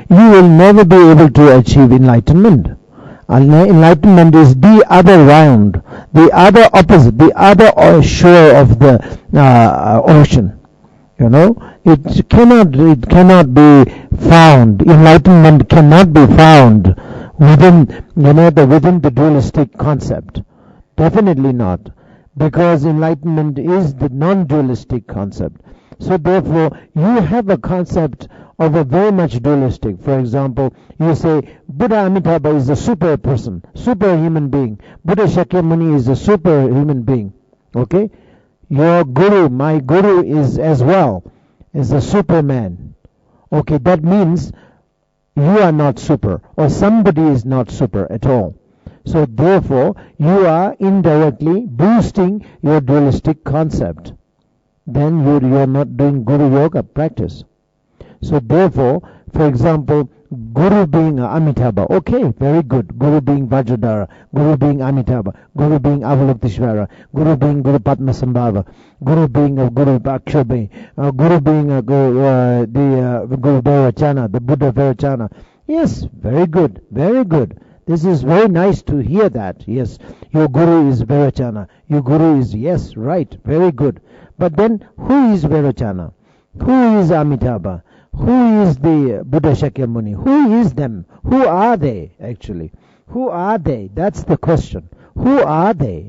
you will never be able to achieve enlightenment. Enlightenment is the other round, the other opposite, the other shore of the ocean. You know, it cannot be found. Enlightenment cannot be found within, within the dualistic concept. Definitely not, because enlightenment is the non-dualistic concept. So therefore, you have a concept of a very much dualistic. For example, you say Buddha Amitabha is a super person, super human being. Buddha Shakyamuni is a super human being. Okay? Your guru, my guru, is as well, is a superman. Okay, that means you are not super, or somebody is not super at all. So therefore, you are indirectly boosting your dualistic concept. Then you are not doing Guru Yoga practice. So therefore, for example, Guru being Amitabha, okay, very good. Guru being Vajradhara, Guru being Amitabha, Guru being Avalokiteshvara, Guru being Guru Padmasambhava, Guru being Guru Akshobhi, Guru being Guru Vairocana, the Buddha Vairocana. Yes, very good, very good. This is very nice to hear that. Yes, your Guru is Vairocana, your Guru is, yes, right, very good. But then, who is Vairocana? Who is Amitabha? Who is the Buddha Shakyamuni? Who is them? Who are they, actually? Who are they? That's the question. Who are they,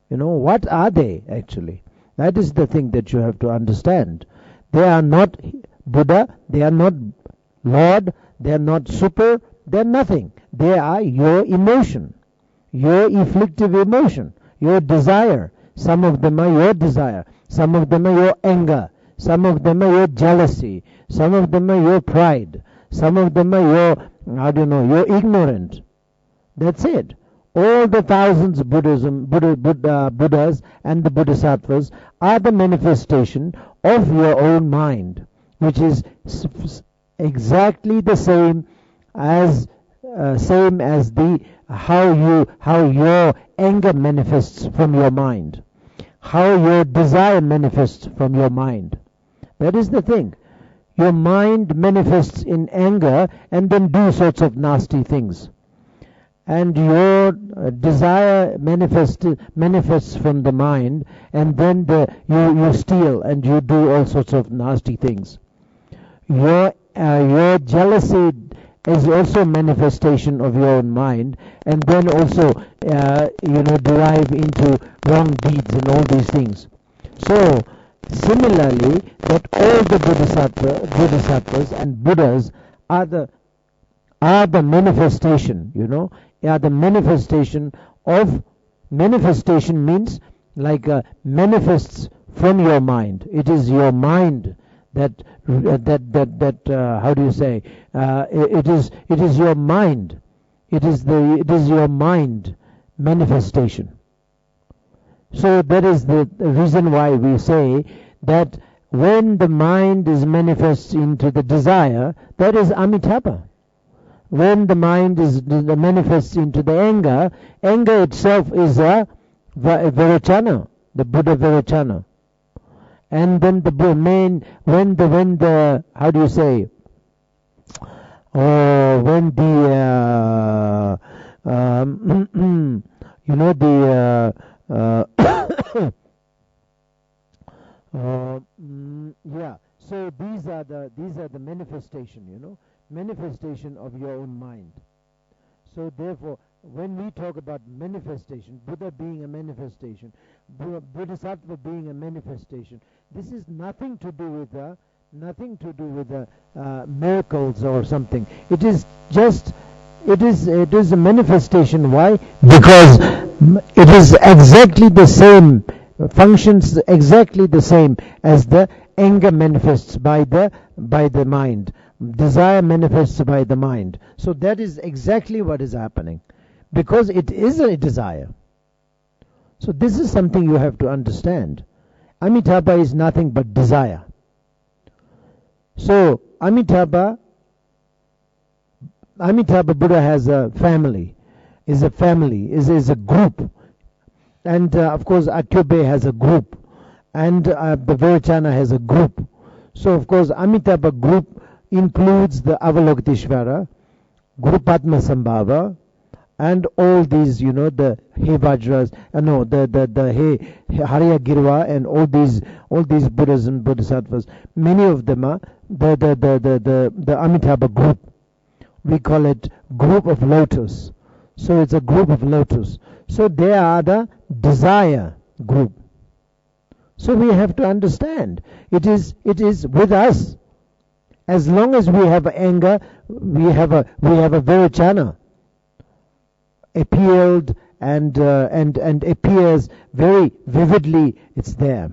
what are they, actually? That is the thing that you have to understand. They are not Buddha, they are not Lord, they are not super, they are nothing. They are your emotion, your afflictive emotion, your desire. Some of them are your desire. Some of them are your anger. Some of them are your jealousy. Some of them are your pride. Some of them are your ignorant. That's it. All the thousands of Buddhas and the Bodhisattvas are the manifestation of your own mind, which is exactly the same as the how your anger manifests from your mind, how your desire manifests from your mind. That is the thing. Your mind manifests in anger and then do sorts of nasty things. And your desire manifests from the mind, and then you steal and you do all sorts of nasty things. Your jealousy is also manifestation of your own mind, and then also derive into wrong deeds and all these things. So similarly, that all the Bodhisattvas and Buddhas are the manifestation, are the manifestation of, manifestation means like manifests from your mind. It is your mind that how do you say? It is your mind. It is your mind manifestation. So that is the reason why we say that when the mind is manifest into the desire, that is Amitabha. When the mind is manifests into the anger, anger itself is a Vairocana, the Buddha Vairocana. And then when the how do you say? When the so these are the manifestation, manifestation of your own mind. So therefore, when we talk about manifestation, Buddha being a manifestation, Bodhisattva being a manifestation, this is nothing to do with miracles or something. It is a manifestation. Why? Because it is exactly the same, functions exactly the same as the anger manifests by the mind. Desire manifests by the mind. So that is exactly what is happening, because it is a desire. So this is something you have to understand. Amitabha is nothing but desire. So Amitabha Buddha has a family, is a group. And of course Akshobhi has a group, and the Vairocana has a group. So of course Amitabha group includes the Avalokiteshvara, Guru Padma Sambhava, and all these, the He Vajras, the He Harya Girva, and all these Buddhas and Bodhisattvas. Many of them are the Amitabha group. We call it group of lotus. So it's a group of lotus. So they are the desire group. So we have to understand it is with us. As long as we have anger, we have a Vairochana appealed and appears very vividly. It's there.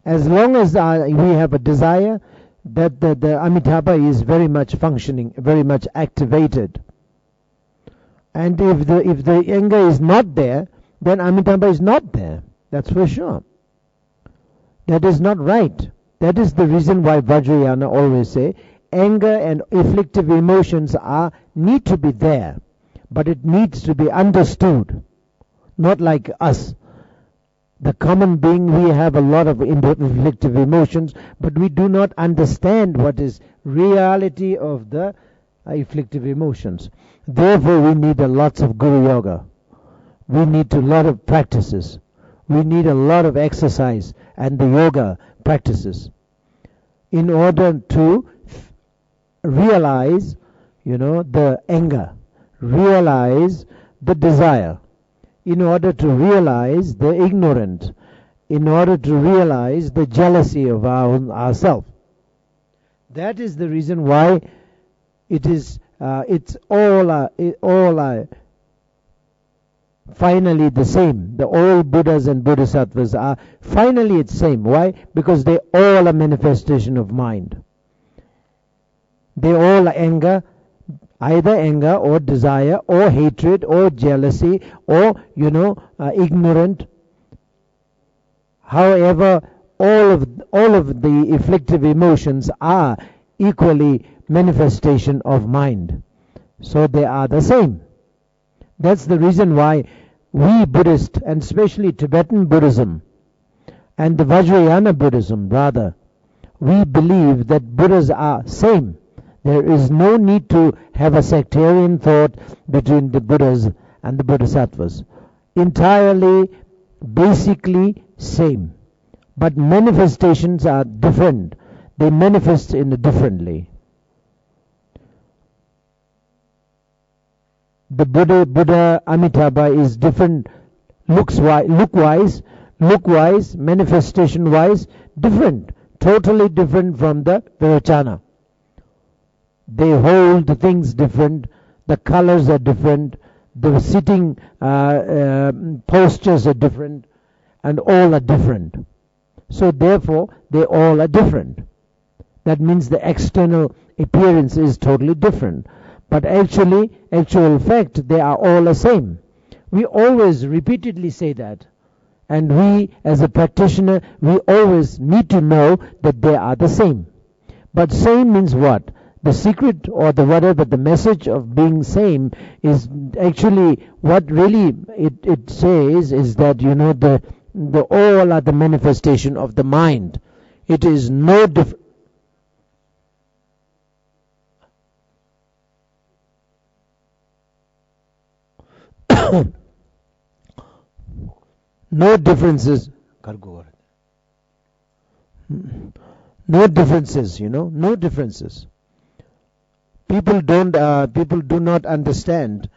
As long as we have a desire, that the Amitabha is very much functioning, very much activated. And if the anger is not there, then Amitabha is not there. That's for sure. That is not right. That is the reason why Vajrayana always say anger and afflictive emotions need to be there, but it needs to be understood. Not like us. The common being, we have a lot of afflictive emotions, but we do not understand what is reality of the afflictive emotions. Therefore, we need a lots of Guru Yoga. We need a lot of practices. We need a lot of exercise and the yoga practices in order to realize, the anger, realize the desire, in order to realize the ignorant, in order to realize the jealousy of ourselves. That is the reason why it's all finally the same. All Buddhas and Bodhisattvas are finally the same. Why? Because they all are manifestation of mind. They all are anger, either anger or desire or hatred or jealousy or ignorant. However, all of the afflictive emotions are equally manifestation of mind. So they are the same. That's the reason why we Buddhists, and especially Tibetan Buddhism and the Vajrayana Buddhism rather, we believe that Buddhas are same. There is no need to have a sectarian thought between the Buddhas and the Bodhisattvas. Entirely, basically same. But manifestations are different. They manifest in differently. The Buddha Amitabha is different look-wise, manifestation-wise, different. Totally different from the Vairochana. They hold the things different, the colors are different, the sitting postures are different, and all are different. So therefore, they all are different. That means the external appearance is totally different. But actual fact, they are all the same. We always repeatedly say that. And we, as a practitioner, we always need to know that they are the same. But same means what? The secret or the whatever, the message of being same is actually what really it says is that, the all are the manifestation of the mind. It is no different. No differences. No differences, no differences. People do not understand.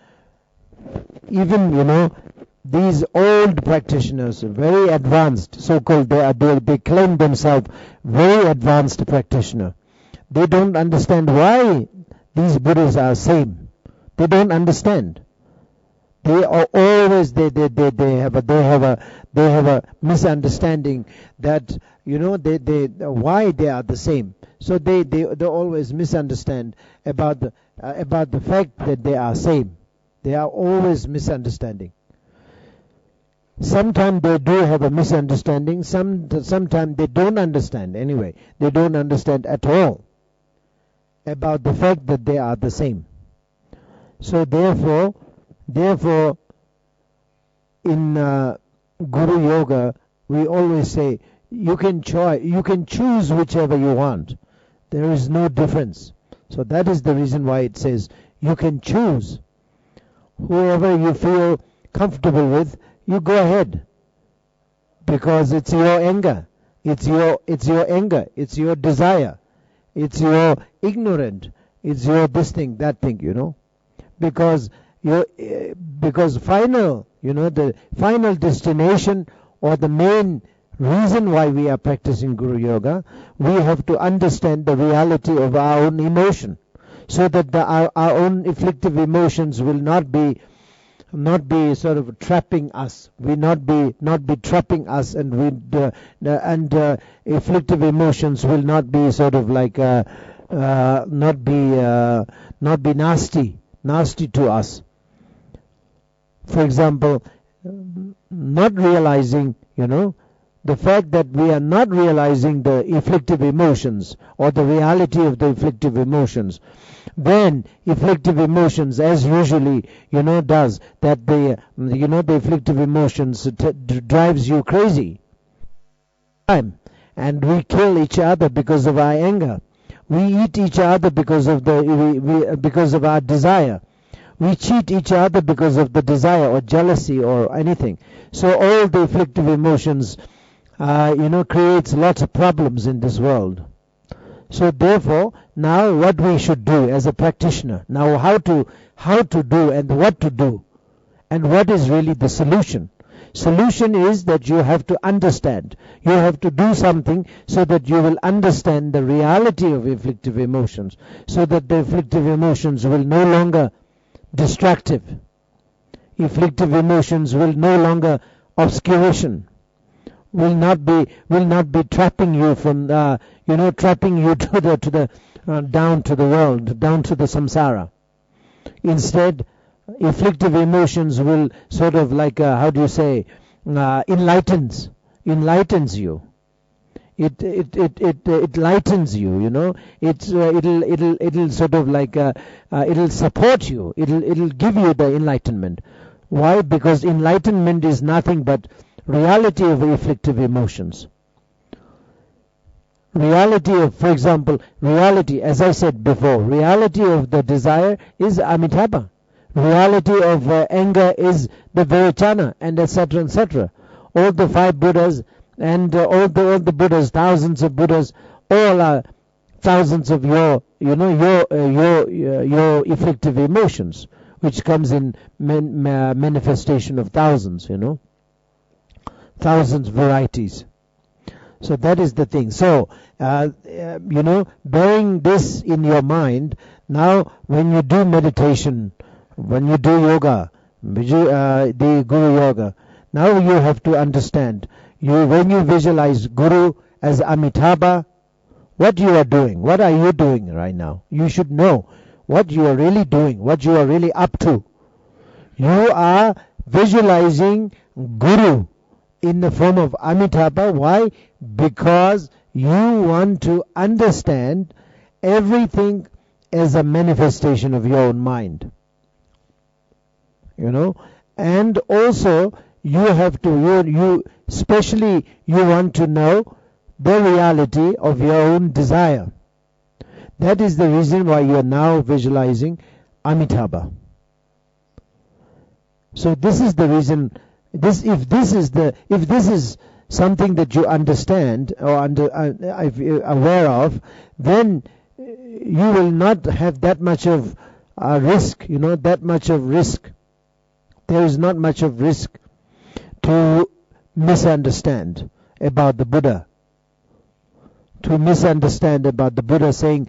Even, these old practitioners, very advanced, so-called, they claim themselves very advanced practitioner. They don't understand why these Buddhas are same. They don't understand. They are always they have a misunderstanding that why they are the same. So they always misunderstand about the fact that they are same. They are always misunderstanding. Sometimes they do have a misunderstanding. Sometimes they don't understand. Anyway, they don't understand at all about the fact that they are the same. So therefore, in Guru Yoga, we always say you can choose whichever you want. There is no difference. So that is the reason why it says you can choose. Whoever you feel comfortable with, you go ahead. Because it's your anger. It's your anger. It's your desire. It's your ignorant. It's your this thing, that thing, Because final, the final destination or the main reason why we are practicing Guru Yoga, we have to understand the reality of our own emotion, so that our own afflictive emotions will not be sort of trapping us. We not be trapping us, and afflictive emotions will not be sort of like not be nasty to us. For example, not realizing, the fact that we are not realizing the afflictive emotions or the reality of the afflictive emotions, then afflictive emotions, as usually, does, that the afflictive emotions drives you crazy. And we kill each other because of our anger. We eat each other because of because of our desire. We cheat each other because of the desire or jealousy or anything. So all the afflictive emotions, creates lots of problems in this world. So therefore, now what we should do as a practitioner, now how to do and what to do, and what is really the solution. Solution is that you have to understand. You have to do something so that you will understand the reality of afflictive emotions, so that the afflictive emotions will no longer destructive. Afflictive emotions will no longer obscuration. Will not be trapping you from trapping you to the down to the world, down to the samsara. Instead, afflictive emotions will sort of like enlightens you. It lightens you. It'll sort of like it'll support you. It'll give you the enlightenment. Why? Because enlightenment is nothing but reality of afflictive emotions. Reality of, for example, as I said before, reality of the desire is Amitabha. Reality of anger is the Vairochana, and etc., etc. All the 5 Buddhas and all the Buddhas, thousands of Buddhas, all are thousands of your afflictive emotions, which comes in manifestation of thousands, thousands varieties. So that is the thing. So, bearing this in your mind, now when you do meditation, when you do yoga, the Guru Yoga, now you have to understand, when you visualize Guru as Amitabha, what you are doing, what are you doing right now? You should know what you are really doing, what you are really up to. You are visualizing Guru in the form of Amitabha. Why? Because you want to understand everything as a manifestation of your own mind. And also you have to, especially you want to know the reality of your own desire. That is the reason why you are now visualizing Amitabha. So this is the reason. If this is something that you understand or aware of, then you will not have that much of risk. That much of risk. There is not much of risk to misunderstand about the Buddha. To misunderstand about the Buddha saying,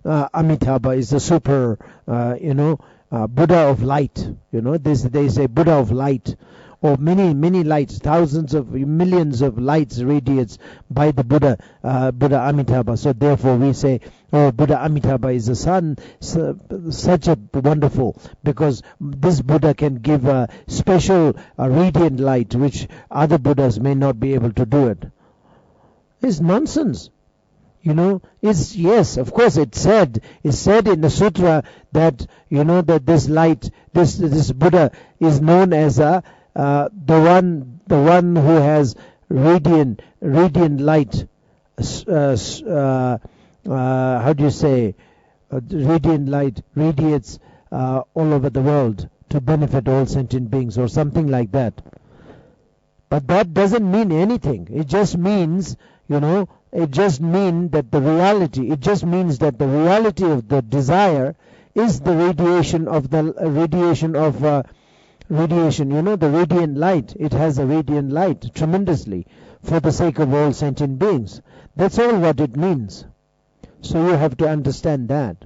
Amitabha is the super, Buddha of light. They say Buddha of light. Or many lights, thousands of millions of lights radiates by the Buddha Amitabha. So therefore we say, Buddha Amitabha is the sun, such a wonderful, because this Buddha can give a special radiant light which other Buddhas may not be able to do it. It's nonsense. It's, yes, of course it's said in the sutra that, that this light, this Buddha is known as the one who has radiant light, how do you say, radiant light radiates all over the world to benefit all sentient beings or something like that. But that doesn't mean anything. It just means, it just means that the reality of the desire is the radiation, the radiant light. It has a radiant light tremendously for the sake of all sentient beings. That's all what it means. So you have to understand that.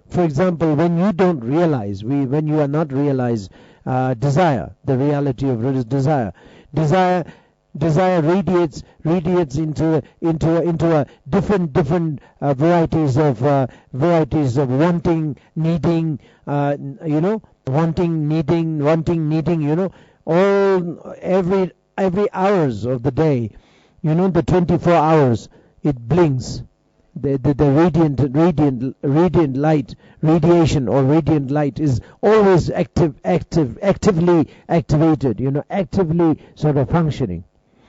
For example, when you don't realize, when you are not realize desire, the reality of desire radiates into a different varieties of wanting, needing, wanting, needing, all every hours of the day, the 24 hours, it blinks. The radiant light, radiation or radiant light is always actively activated, actively sort of functioning.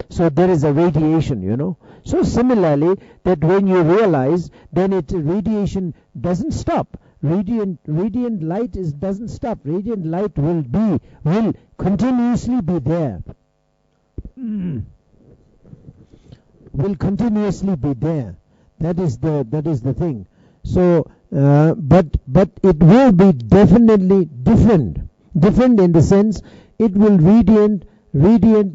So there is a radiation, So similarly, that when you realize, then radiation doesn't stop. Radiant light doesn't stop. Radiant light will continuously be there. Will continuously be there. That is the thing. So, but it will be definitely different in the sense it will radiant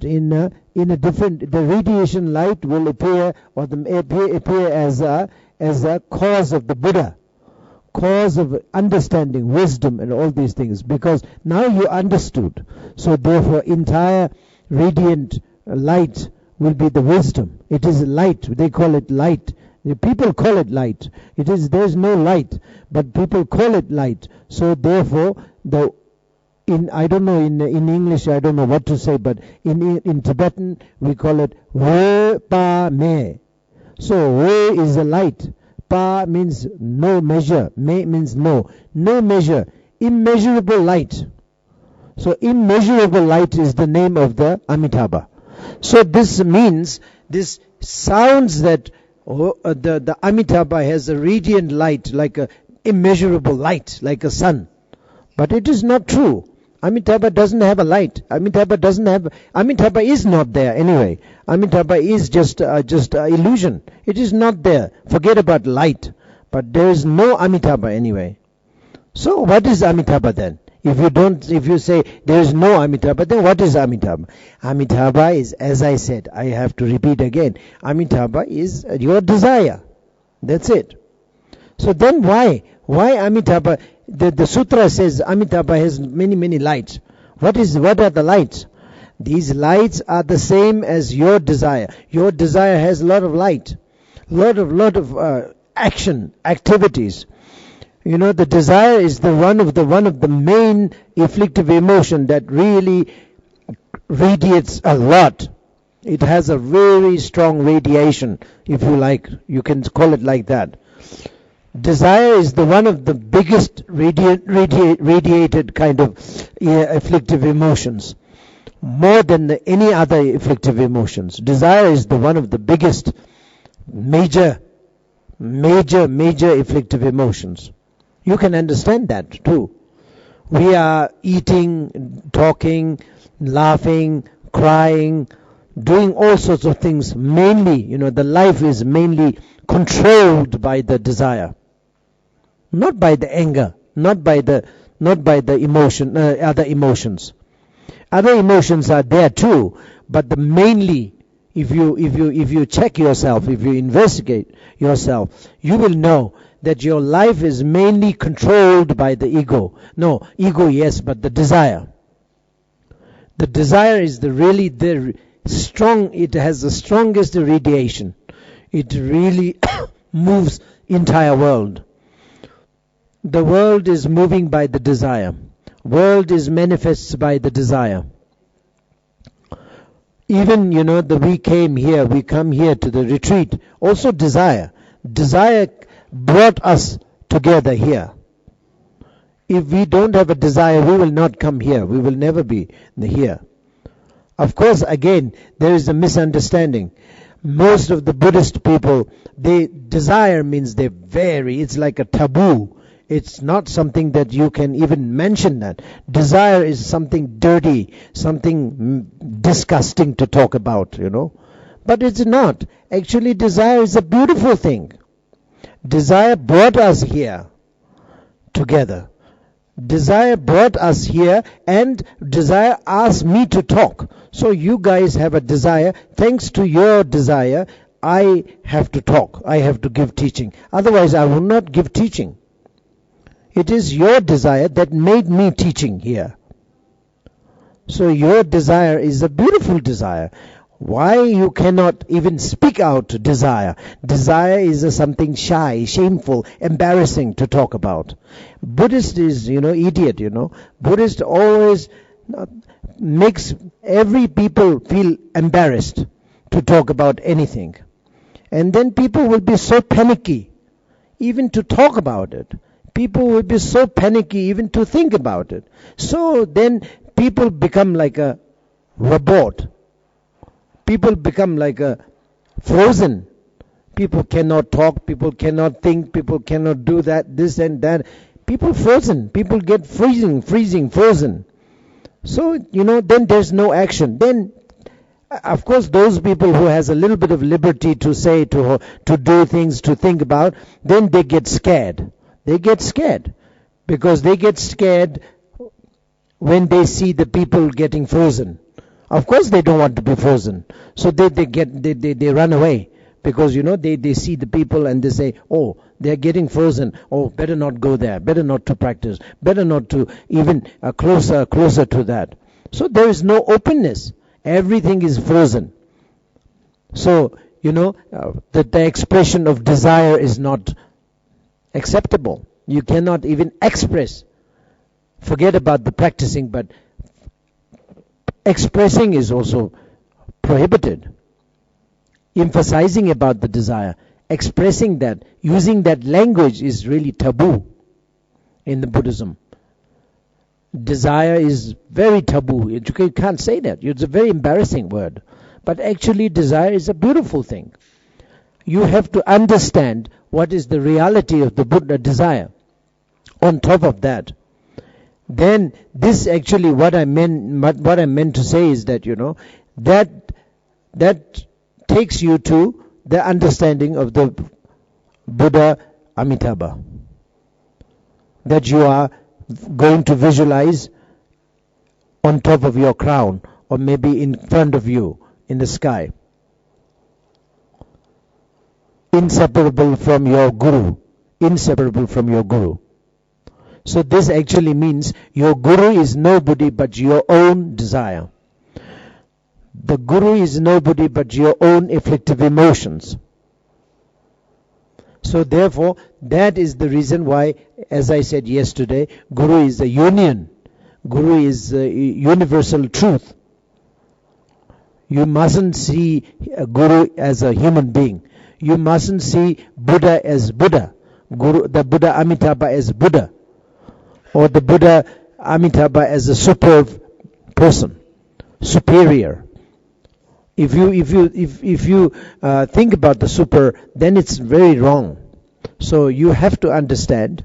in a different. The radiation light will appear as a cause of the Buddha, cause of understanding, wisdom, and all these things. Because now you understood. So therefore, entire radiant light will be the wisdom. It is light. They call it light. People call it light. There's no light, but people call it light. So therefore, I don't know in English, I don't know what to say, but in Tibetan we call it we pa me. So we is a light. Pa means no measure. Me means no measure. Immeasurable light. So immeasurable light is the name of the Amitabha. So this means, this sounds that the Amitabha has a radiant light, like a immeasurable light, like a sun. But it is not true. Amitabha doesn't have a light. Amitabha is not there anyway. Amitabha is just illusion. It is not there. Forget about light. But there is no Amitabha anyway. So what is Amitabha then? If you say there is no Amitabha, then what is Amitabha? Amitabha is, as I said, I have to repeat again, Amitabha is your desire. That's it. So then why Amitabha? The sutra says Amitabha has many lights. What are the lights? These lights are the same as your desire. Your desire has a lot of light, lot of action, activities. The desire is one of the main afflictive emotion that really radiates a lot. It has a very strong radiation, if you like. You can call it like that. Desire is one of the biggest radiated kind of afflictive emotions, more than any other afflictive emotions. Desire is one of the biggest, major afflictive emotions. You can understand that too. We are eating, talking, laughing, crying, doing all sorts of things. Mainly, the life is mainly controlled by the desire, not by the anger, not by the emotion, other emotions. Other emotions are there too, but mainly, if you check yourself, if you investigate yourself, you will know that your life is mainly controlled by the ego. No, ego yes, but the desire. The desire is the strong, it has the strongest radiation. It really moves entire world. The world is moving by the desire. World is manifests by the desire. Even, we come here to the retreat, also desire. Desire brought us together here. If we don't have a desire, we will not come here. We will never be here. Of course, again, there is a misunderstanding. most of the Buddhist people, desire means it's like a taboo. It's not something that you can even mention that. Desire is something dirty, something disgusting to talk about, But it's not. Actually, desire is a beautiful thing. Desire brought us here together. Desire brought us here, and desire asked me to talk. So you guys have a desire. Thanks to your desire, I have to talk. I have to give teaching. Otherwise, I will not give teaching. It is your desire that made me teaching here. So your desire is a beautiful desire. Why you cannot even speak out desire? Desire is something shy, shameful, embarrassing to talk about. Buddhist is, idiot, Buddhist always makes every people feel embarrassed to talk about anything. And then people will be so panicky even to talk about it. People will be so panicky even to think about it. So then people become like a robot. People become like a frozen. People cannot talk, people cannot think, people cannot do that, this and that. People frozen. People get freezing, frozen. So, then there's no action. Then, of course, those people who has a little bit of liberty to say, to do things, to think about, then they get scared. They get scared. Because they get scared when they see the people getting frozen. Of course they don't want to be frozen. So they run away. Because, they see the people and they say, oh, they're getting frozen. Oh, better not go there. Better not to practice. Better not to even closer to that. So there is no openness. Everything is frozen. So, that the expression of desire is not acceptable. You cannot even express. Forget about the practicing, but expressing is also prohibited. Emphasizing about the desire, expressing that, using that language is really taboo in the Buddhism. Desire is very taboo. You can't say that. It's a very embarrassing word. But actually desire is a beautiful thing. You have to understand what is the reality of the Buddha desire. On top of that, then this actually what I meant to say is that that takes you to the understanding of the Buddha Amitabha, that you are going to visualize on top of your crown or maybe in front of you in the sky, inseparable from your guru. So this actually means your guru is nobody but your own desire. The guru is nobody but your own afflictive emotions. So therefore, that is the reason why, as I said yesterday, guru is a union. Guru is a universal truth. You mustn't see a guru as a human being. You mustn't see Buddha as Buddha. The Buddha Amitabha as Buddha. Or the Buddha Amitabha as a super person, superior. If you think about the super, then it's very wrong. So you have to understand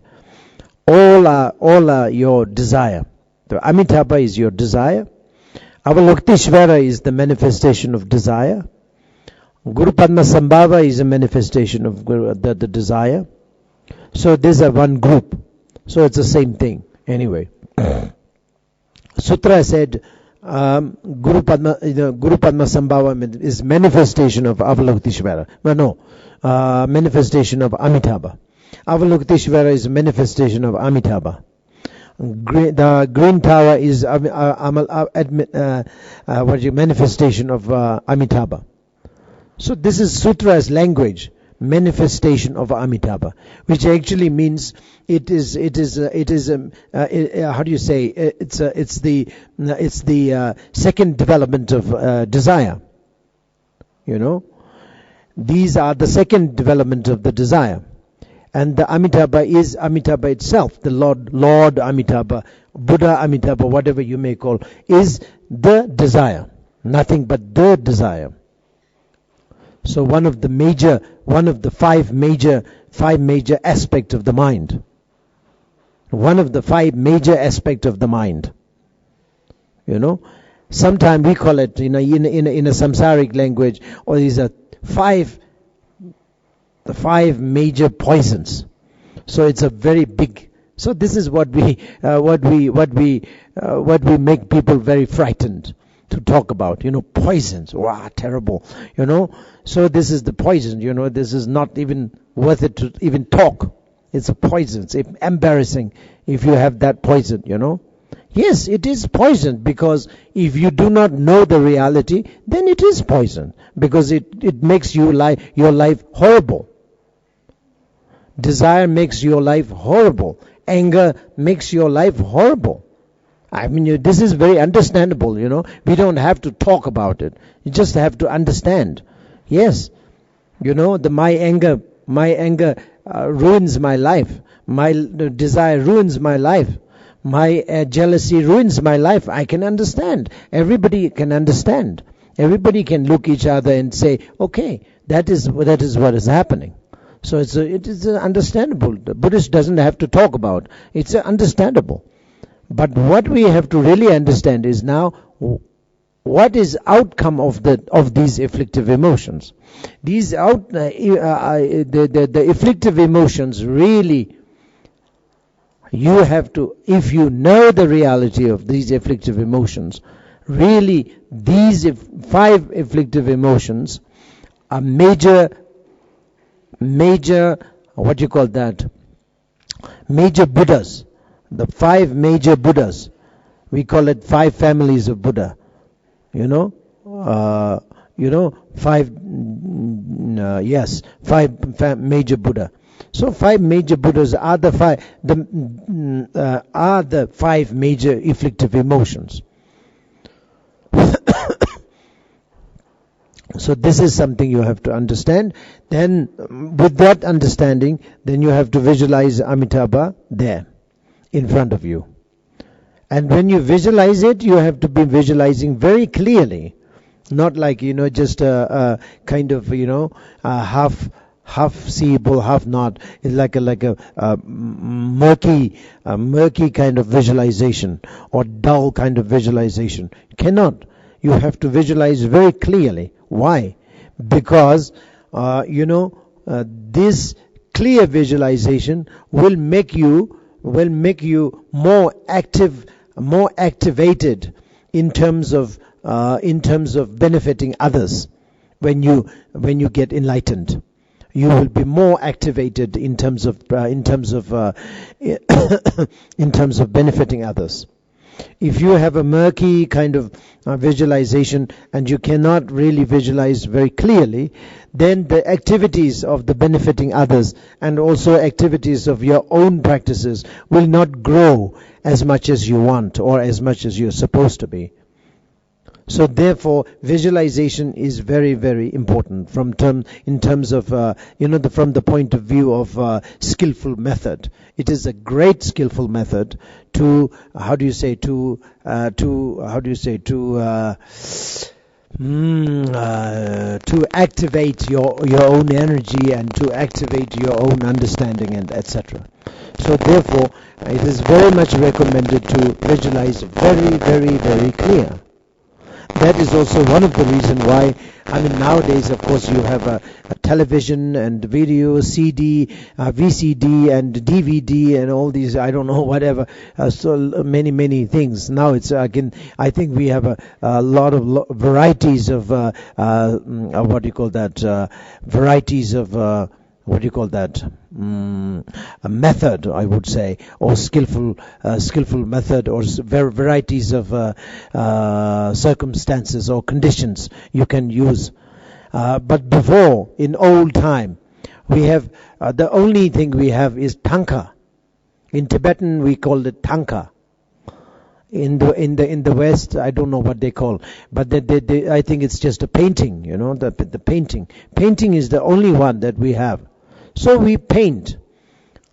all are your desire. The Amitabha is your desire. Avalokiteshvara is the manifestation of desire. Guru Padmasambhava is a manifestation of the desire. So these are one group. So it's the same thing. Anyway, Sutra said Guru Padmasambhava is manifestation of Avalokiteshvara. Manifestation of Amitabha. Avalokiteshvara is manifestation of Amitabha. The green tower is manifestation of Amitabha. So this is Sutra's language. Manifestation of Amitabha, which actually means it's the second development of desire. These are the second development of the desire, and the Amitabha is Amitabha itself. The Lord Amitabha, Buddha Amitabha, whatever you may call, is the desire, nothing but the desire. So one of the five major aspects of the mind. One of the five major aspects of the mind. Sometimes we call it, in a samsaric language, or these are the five major poisons. So it's a very big. So this is what we make people very frightened to talk about. Poisons. Wow, terrible. So this is the poison. This is not even worth it to even talk. It's a poison. It's embarrassing if you have that poison. Yes, it is poison, because if you do not know the reality, then it is poison, because it makes your life horrible. Desire makes your life horrible. Anger makes your life horrible. I mean, this is very understandable, We don't have to talk about it. You just have to understand. Yes, my anger ruins my life. My desire ruins my life. My jealousy ruins my life. I can understand. Everybody can understand. Everybody can look each other and say, okay, that is what is happening. So it is understandable. The Buddhist doesn't have to talk about. It's understandable. But what we have to really understand is now, what is outcome of these afflictive emotions? The afflictive emotions really, you have to, if you know the reality of these afflictive emotions, really these five afflictive emotions are major, what do you call that? Major Buddhas. The five major Buddhas. We call it five families of Buddha. Five major Buddha. So five major Buddhas are the five major afflictive emotions. So this is something you have to understand. Then with that understanding, then you have to visualize Amitabha there in front of you. And when you visualize it, you have to be visualizing very clearly. Not like, just a kind of, half seeable, half not. It's like a murky kind of visualization, or dull kind of visualization. You cannot. You have to visualize very clearly. Why? Because, this clear visualization will make you more active, more activated in terms of benefiting others. When you get enlightened, you will be more activated in terms of benefiting others. If you have a murky kind of visualization and you cannot really visualize very clearly, then the activities of the benefiting others and also activities of your own practices will not grow as much as you want or as much as you're supposed to be. So therefore, visualization is very, very important from the point of view of skillful method. It is a great skillful method to activate your own energy and to activate your own understanding and etc. So therefore, it is very much recommended to visualize very, very, very clear. That is also one of the reasons why, nowadays, of course, you have a television and video, CD, VCD and DVD and all these, I don't know, whatever, so many, many things. Now it's, again, I think we have a lot of varieties of, a method, I would say, or skillful method, or varieties of circumstances or conditions you can use. But before, in old time, we have the only thing we have is tanka. In Tibetan, we call it tanka. In the West, I don't know what they call, but I think it's just a painting. The painting. Painting is the only one that we have. So we paint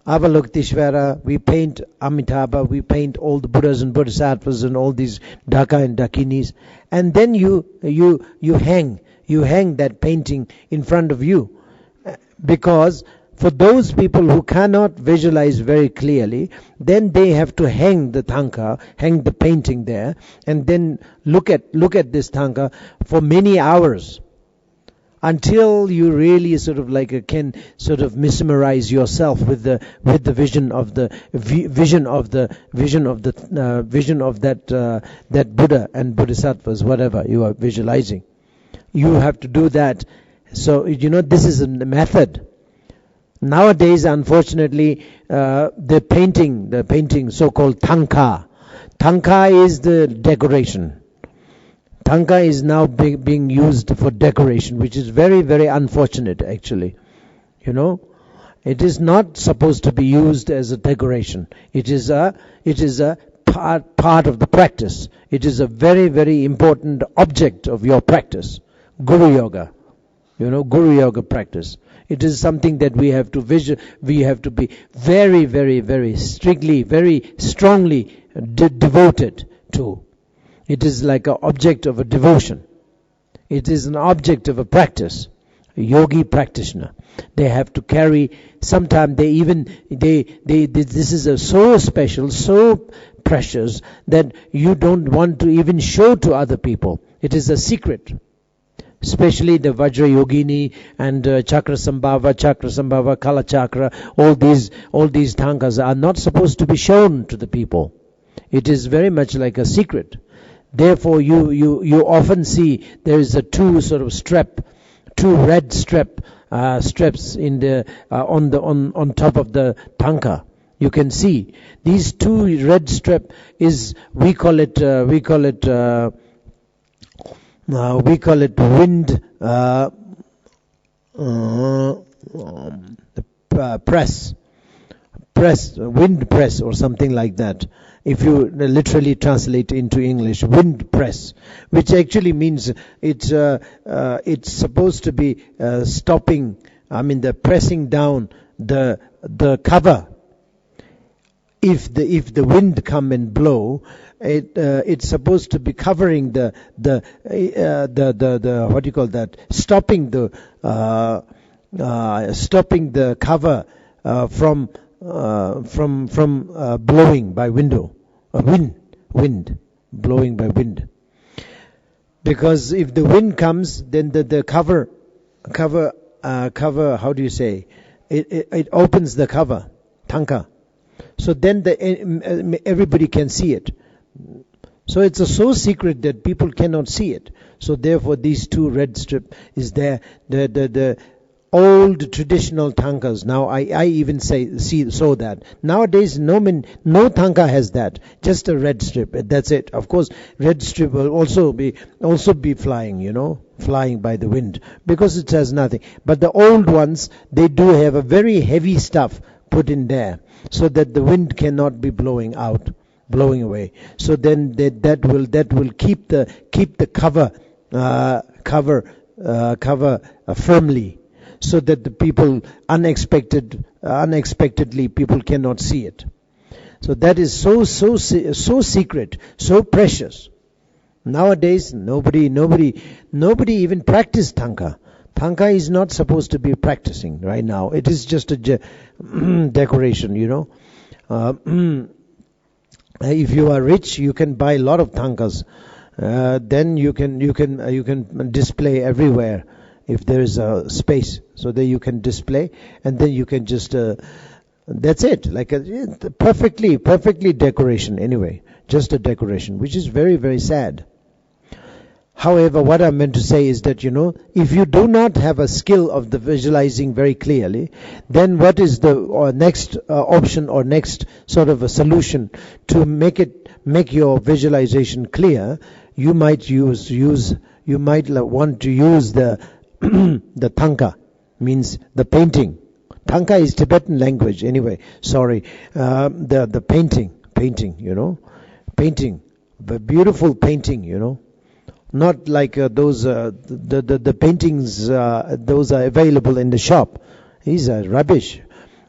Avalokiteshvara, we paint Amitabha, we paint all the Buddhas and Bodhisattvas and all these Dhaka and Dakinis, and then you hang You hang that painting in front of you. Because for those people who cannot visualize very clearly, then they have to hang the tanka, hang the painting there, and then look at this tanka for many hours, until you really sort of like can sort of mesmerize yourself with the vision of the vision of that Buddha and Bodhisattvas, whatever you are visualizing. You have to do that. So this is a method. Nowadays, unfortunately, the painting, so-called tanka is the decoration. Tanka is now being used for decoration, which is very, very unfortunate, actually. It is not supposed to be used as a decoration. It is a part of the practice. It is a very, very important object of your practice. Guru Yoga. Guru Yoga practice. It is something that we have to be very, very, very strictly, very strongly devoted to. It is like an object of a devotion. It is an object of a practice. A yogi practitioner. They have to carry, sometimes this is so special, so precious, that you don't want to even show to other people. It is a secret. Especially the Vajra Yogini and Chakra Sambhava, Kala Chakra, all these tankas are not supposed to be shown to the people. It is very much like a secret. Therefore, you often see there is a two red straps in the on top of the tanka. You can see these two red strap is we call it wind wind press or something like that. If you literally translate into English, wind press, which actually means it's supposed to be stopping. The pressing down the cover. If the wind come and blow, it's supposed to be covering the what do you call that? Stopping the cover from blowing by window. Wind blowing by wind. Because if the wind comes, then the cover. How do you say? It opens the cover, tanka. So then everybody can see it. So it's so secret that people cannot see it. So therefore these two red strip is there. The old traditional tankas. Now I even saw that. Nowadays no tanka has that. Just a red strip. That's it. Of course red strip will also be flying, flying by the wind, because it has nothing. But the old ones, they do have a very heavy stuff put in there, so that the wind cannot be blowing away. So then that will keep the cover firmly, so that the people unexpectedly people cannot see it. So that is so secret, so precious. Nowadays nobody even practice tanka. Tanka is not supposed to be practicing right now. It is just a decoration, If you are rich, you can buy a lot of tankas. Then you can display everywhere if there is a space, so that you can display, and then you can just that's it, like a perfectly decoration anyway, just a decoration, which is very, very sad. However, what I meant to say is that, if you do not have a skill of the visualizing very clearly, then what is the next option or next sort of a solution to make your visualization clear? You might want to use the the tanka, means the painting. Tanka is Tibetan language anyway. Sorry, the painting, painting, the beautiful painting, Not like those the paintings those are available in the shop. These are rubbish.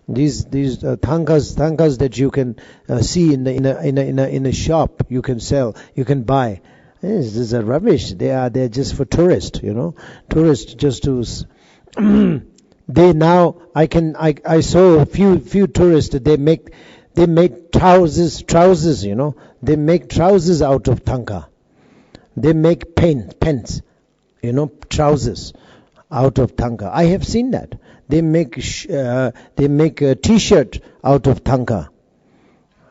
These tankas that you can see in a shop, you can sell, you can buy. This is a rubbish. They're just for tourists, Tourists just to they now I saw a few tourists. They make trousers, They make trousers out of tanka. They make pants, trousers out of tanka. I have seen that. They make a t-shirt out of tanka.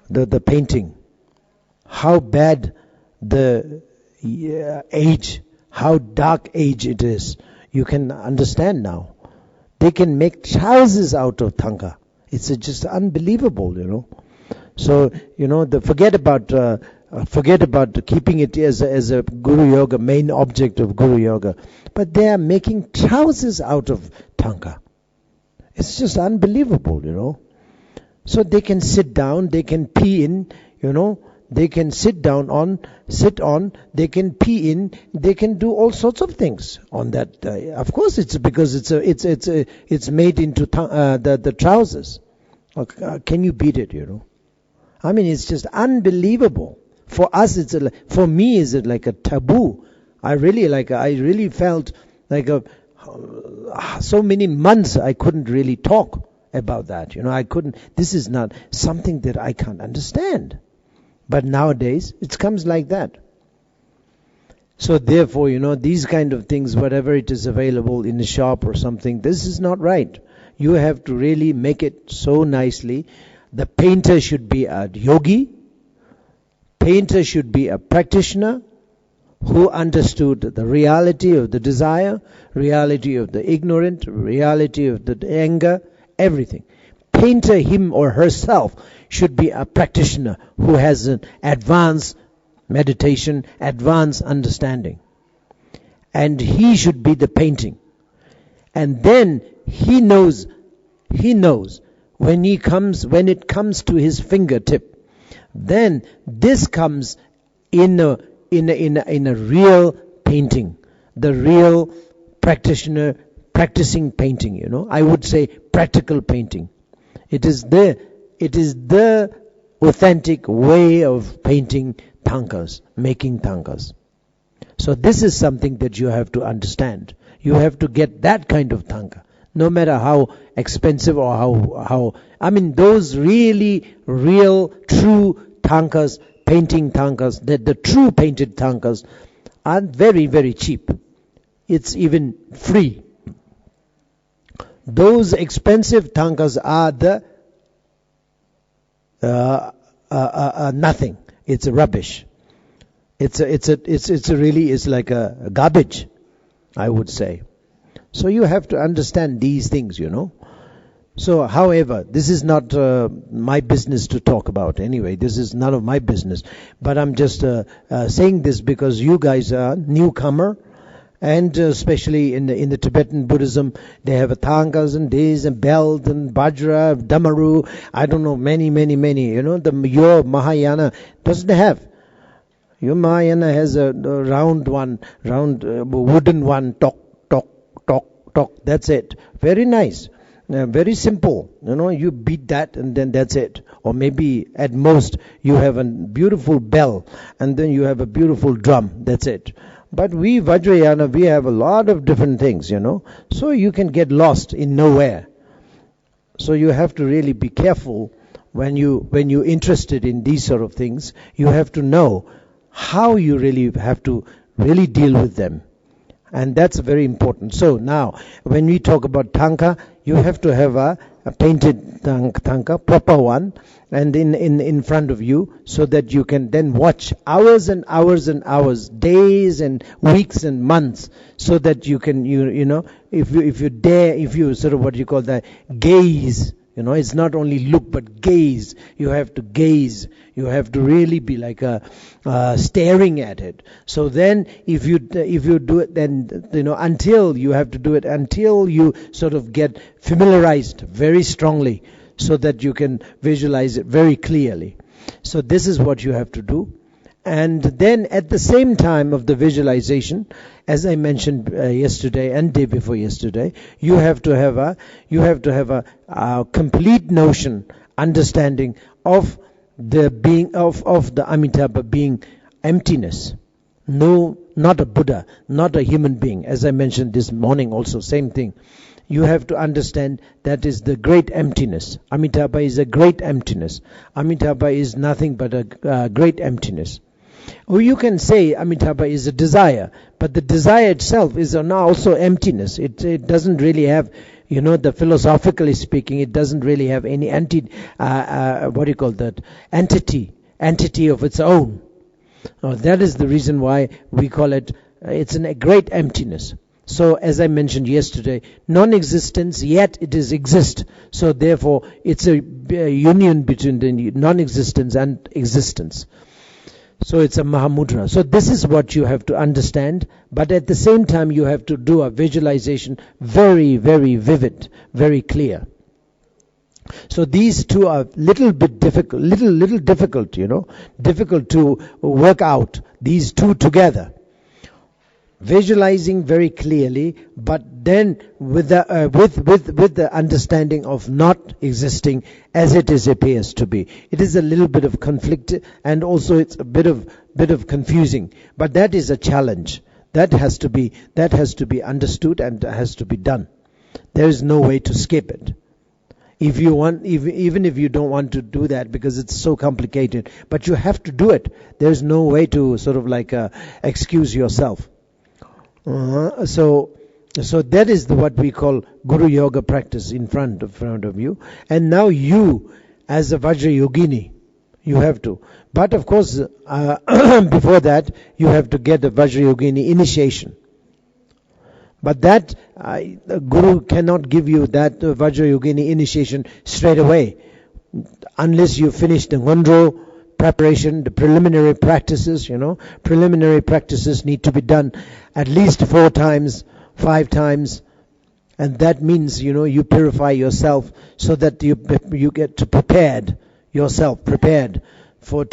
The painting. How bad the age, how dark age it is. You can understand now. They can make trousers out of tanka. It's just unbelievable, So, forget about keeping it as a Guru Yoga, main object of Guru Yoga. But they are making trousers out of tanka. It's just unbelievable, So they can sit down, they can pee in, They can sit on, they can pee in, they can do all sorts of things on that. Of course, it's because it's made into the trousers. Can you beat it? I mean, it's just unbelievable. For us, for me, is it like a taboo? I really felt like so many months I couldn't really talk about that. I couldn't. This is not something that I can't understand. But nowadays, it comes like that. So therefore, these kind of things, whatever it is available in the shop or something, this is not right. You have to really make it so nicely. The painter should be a yogi. Painter should be a practitioner who understood the reality of the desire, reality of the ignorant, reality of the anger, everything. Painter, him or herself, should be a practitioner who has an advanced meditation, advanced understanding. And he should be the painting. And then he knows when it comes to his fingertip, then this comes in a real painting, the real practitioner practicing painting, I would say practical painting. It is the authentic way of painting tankas, making tankas. So this is something that you have to understand. You have to get that kind of tanka. No matter how expensive or how those really, real, true tankas, painting tankas, the true painted tankas are very, very cheap. It's even free. Those expensive tankas are the nothing. It's a rubbish. It's like a garbage, I would say. So you have to understand these things, So, however, this is not my business to talk about. Anyway, this is none of my business. But I'm just saying this because you guys are newcomer. And especially in the Tibetan Buddhism, they have tankas and this and belt and bajra, damaru, I don't know, many. Your Mahayana doesn't have. Your Mahayana has a round wooden one, tok. That's it. Very nice. Very simple. You beat that and then that's it. Or maybe at most you have a beautiful bell and then you have a beautiful drum. That's it. But we Vajrayana, we have a lot of different things, So you can get lost in nowhere. So you have to really be careful when you're interested in these sort of things. You have to know how you really have to really deal with them. And that's very important. So now, when we talk about tanka, you have to have a painted tanka, proper one, and in front of you, so that you can then watch hours and hours and hours, days and weeks and months, so that you can, if you sort of what you call that, gaze. It's not only look, but gaze. You have to gaze. You have to really be like staring at it. So then, if you do it, then until you have to do it, until you sort of get familiarized very strongly, so that you can visualize it very clearly. So this is what you have to do. And then at the same time of the visualization, as I mentioned yesterday and day before yesterday, you have to have a complete notion, understanding of the being of the Amitabha being emptiness, No, not a Buddha, not a human being. As I mentioned this morning also, same thing. You have to understand that is the great emptiness. Amitabha is a great emptiness. Amitabha is nothing but a great emptiness. Or you can say Amitabha is a desire, but the desire itself is now also emptiness. It doesn't really have, the philosophically speaking, it doesn't really have any entity of its own. That is the reason why we call it, it's a great emptiness. So as I mentioned yesterday, non-existence, yet it is exist. So therefore, it's a union between the non-existence and existence. So it's a Mahamudra. So this is what you have to understand, but at the same time you have to do a visualization very, very vivid, very clear. So these two are little difficult, difficult to work out, these two together. Visualizing very clearly, but then with the understanding of not existing as it is appears to be. It is a little bit of conflict, and also it's a bit of confusing. But that is a challenge. That has to be understood and has to be done. There is no way to skip it. If you want, even if you don't want to do that because it's so complicated, but you have to do it. There's no way to sort of excuse yourself. So that is what we call Guru Yoga practice in front of you. And now you, as a Vajra Yogini, you have to. But of course, before that, you have to get a Vajra Yogini initiation. But that, the Guru cannot give you that Vajra Yogini initiation straight away. Unless you finish the Ngondro preparation, the preliminary practices, preliminary practices need to be done at least 4 times, 5 times, and that means, you purify yourself so that you get prepared for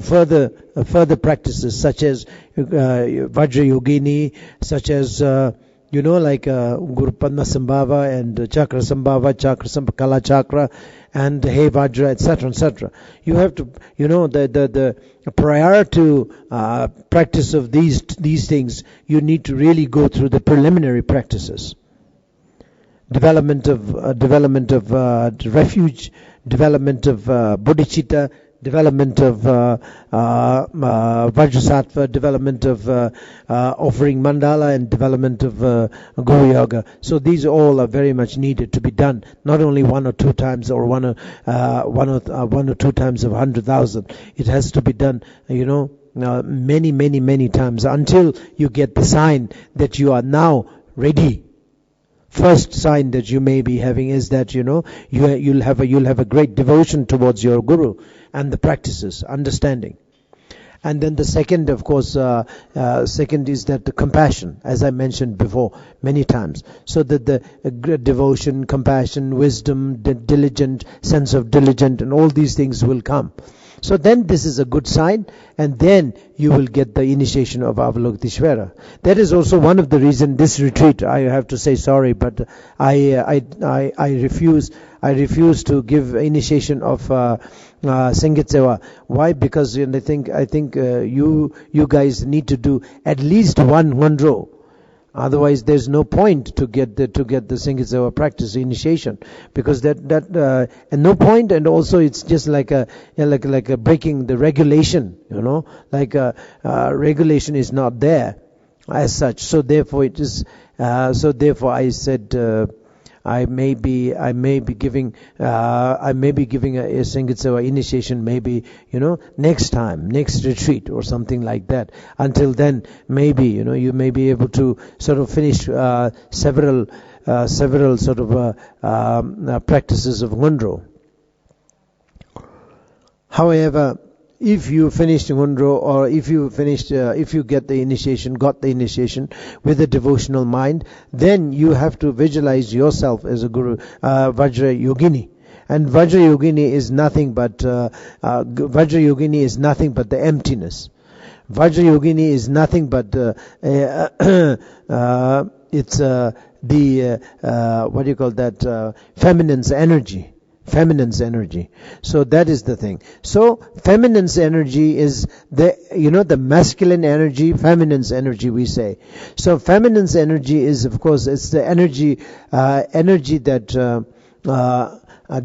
further practices such as Vajra Yogini, such as Guru Padma Sambhava and Chakra Sambhava, Kala Chakra, and Hey Vajra, etc., etc. You have to, the prior to practice of these things, you need to really go through the preliminary practices. Development of refuge, development of bodhicitta, development of Vajrasattva, development of offering mandala, and development of Guru Yoga. So these all are very much needed to be done, not only 1 or 2 times or one or two times of 100,000. It has to be done, many times until you get the sign that you are now ready. First sign that you may be having is that you'll have a great devotion towards your guru and the practices, understanding. And then the second, of course, second is that the compassion, as I mentioned before many times. So that the devotion, compassion, wisdom, diligent, sense of diligent, and all these things will come. So then this is a good sign, and then you will get the initiation of Avalokiteshvara. That is also one of the reasons this retreat, I have to say sorry, but I refuse to give initiation of Sangit Seva. Why? Because I think you guys need to do at least one row. Otherwise, there's no point to get the Sangit Seva practice initiation, because that and no point, and also it's just like a breaking the regulation, regulation is not there as such. So therefore it is. So therefore I said. I may be giving a Sangit Seva initiation maybe, next time, next retreat or something like that. Until then, maybe, you may be able to sort of finish several sort of practices of Ngondro. However, if you finished Ngondro, or if you got the initiation with a devotional mind, then you have to visualize yourself as a Guru, Vajra Yogini. And Vajra Yogini is nothing but the emptiness. Vajra Yogini is nothing but it's the feminine's energy. Feminine's energy. So that is the thing. So feminine's energy is the masculine energy, feminine's energy, we say. So feminine's energy is, of course, it's the energy that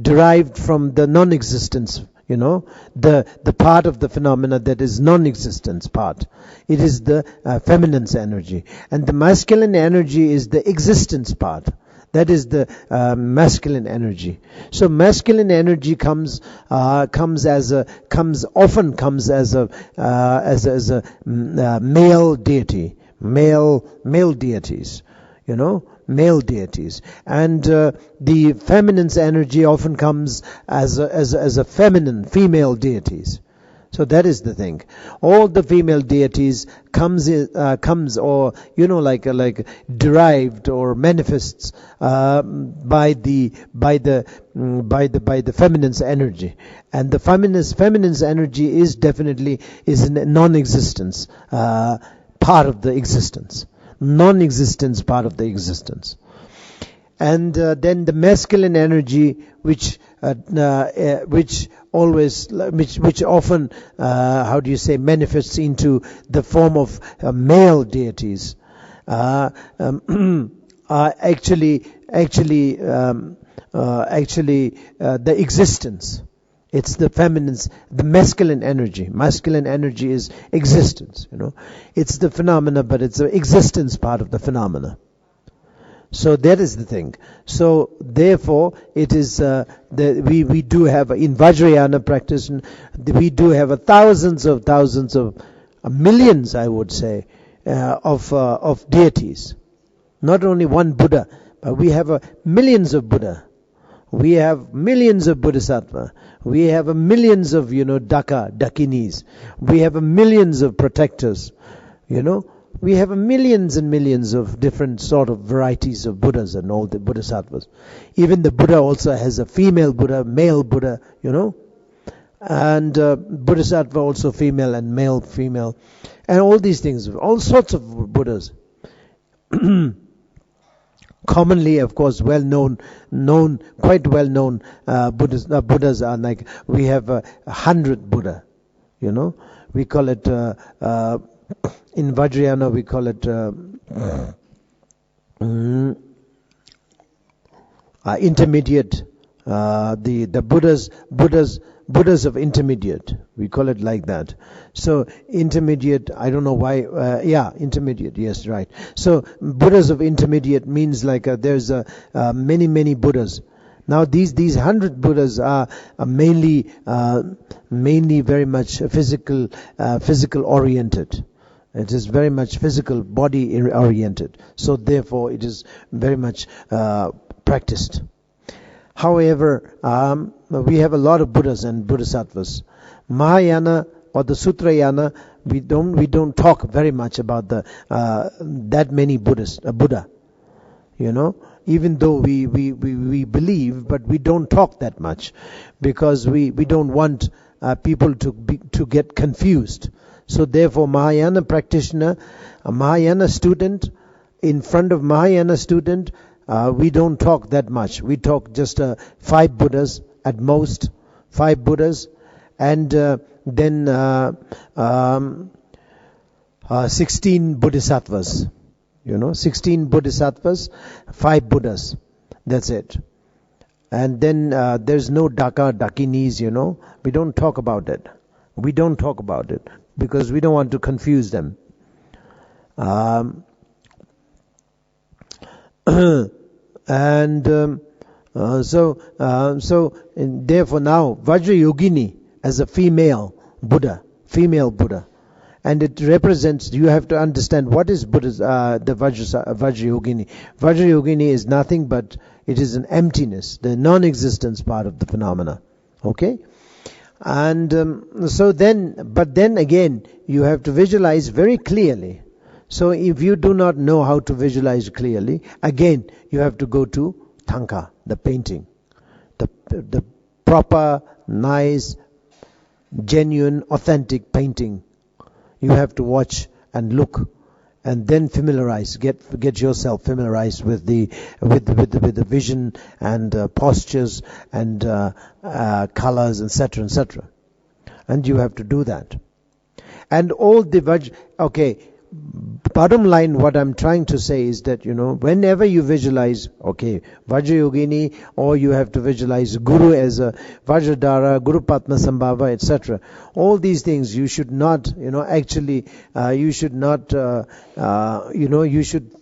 derived from the non-existence, the part of the phenomena that is non-existence part. It is the feminine's energy. And the masculine energy is the existence part. That is the masculine energy. So masculine energy often comes as a male deity, male deities, male deities, and the feminine's energy often comes as a feminine, female deities. So that is the thing. All the female deities comes or derived or manifests by the feminine's energy, and the feminine's energy is definitely a non-existence part of the existence, non-existence part of the existence. And then the masculine energy, which often manifests into the form of male deities, are actually the existence. It's the masculine energy. Masculine energy is existence. It's the phenomena, but it's the existence part of the phenomena. So that is the thing. So therefore, it is we do have in Vajrayana practice, we do have thousands of millions, I would say, of deities. Not only one Buddha, but we have millions of Buddha. We have millions of Bodhisattva. We have millions of Dakinis. We have millions of protectors. We have millions and millions of different sort of varieties of Buddhas and all the Bodhisattvas. Even the Buddha also has a female Buddha, male Buddha, and Bodhisattva also female and male, female, and all these things, all sorts of Buddhas. Commonly, of course, quite well known Buddhas are like, we have 100 Buddha, we call it, in Vajrayana we call it intermediate, the Buddhas of intermediate, we call it like that. So intermediate, I don't know why, intermediate, yes, right. So Buddhas of intermediate means like there's many Buddhas. Now these 100 Buddhas are mainly very much physical oriented. It is very much physical body oriented. So therefore it is very much practiced. However, we have a lot of Buddhas and Bodhisattvas. Mahayana or the Sutrayana, we don't talk very much about that many Buddha. Even though we believe, but we don't talk that much, because we don't want people to get confused. So therefore, Mahayana practitioner, a Mahayana student, in front of Mahayana student, we don't talk that much. We talk just 5 Buddhas at most, 5 Buddhas, and then 16 Bodhisattvas. 16 Bodhisattvas, 5 Buddhas. That's it. And then there's no Dakinis, We don't talk about it. We don't talk about it because we don't want to confuse them. And therefore now Vajrayogini as a female Buddha, and it represents, you have to understand what is Buddha's, the Vajrayogini. Vajrayogini is nothing but, it is an emptiness, the non-existence part of the phenomena. Okay? And but then again, you have to visualize very clearly. So if you do not know how to visualize clearly, again, you have to go to Thangka, the painting. The proper, nice, genuine, authentic painting. You have to watch and look and then familiarize, get yourself familiarized with the vision and postures and colors, etc., etc. And you have to do that. And all the bottom line, what I'm trying to say is that, whenever you visualize, Vajrayogini, or you have to visualize Guru as a Vajradhara, Guru Padmasambhava, etc. All these things you should not, you should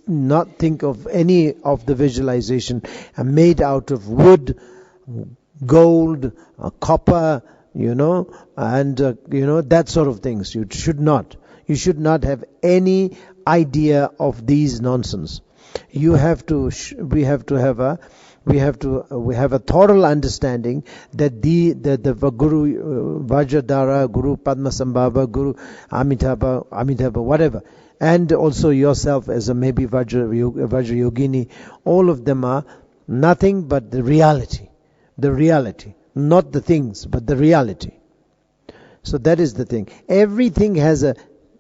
not think of any of the visualization made out of wood, gold, copper, and that sort of things. You should not. You should not have any idea of these nonsense. We have a thorough understanding that the Guru Vajradhara, Guru Padmasambhava, Guru Amitabha, whatever, and also yourself as a maybe Vajrayogini, all of them are nothing but the reality, not the things, but the reality. So that is the thing. Everything has a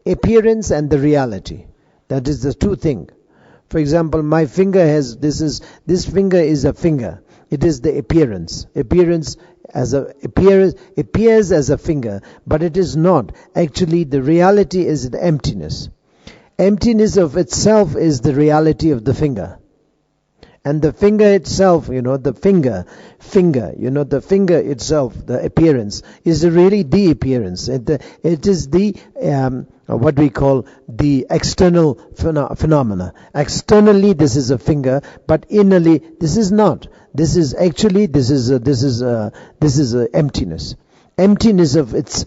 appearance and the reality. That is the two things. For example, my finger this finger is a finger. It is the appearance. Appears as a finger, but it is not. Actually, the reality is the emptiness. Emptiness of itself is the reality of the finger. And the finger itself, the finger, the finger itself, the appearance, is really the appearance. It is the, what we call the external phenomena. Externally, this is a finger, but innerly, this is not. This is emptiness. Emptiness of its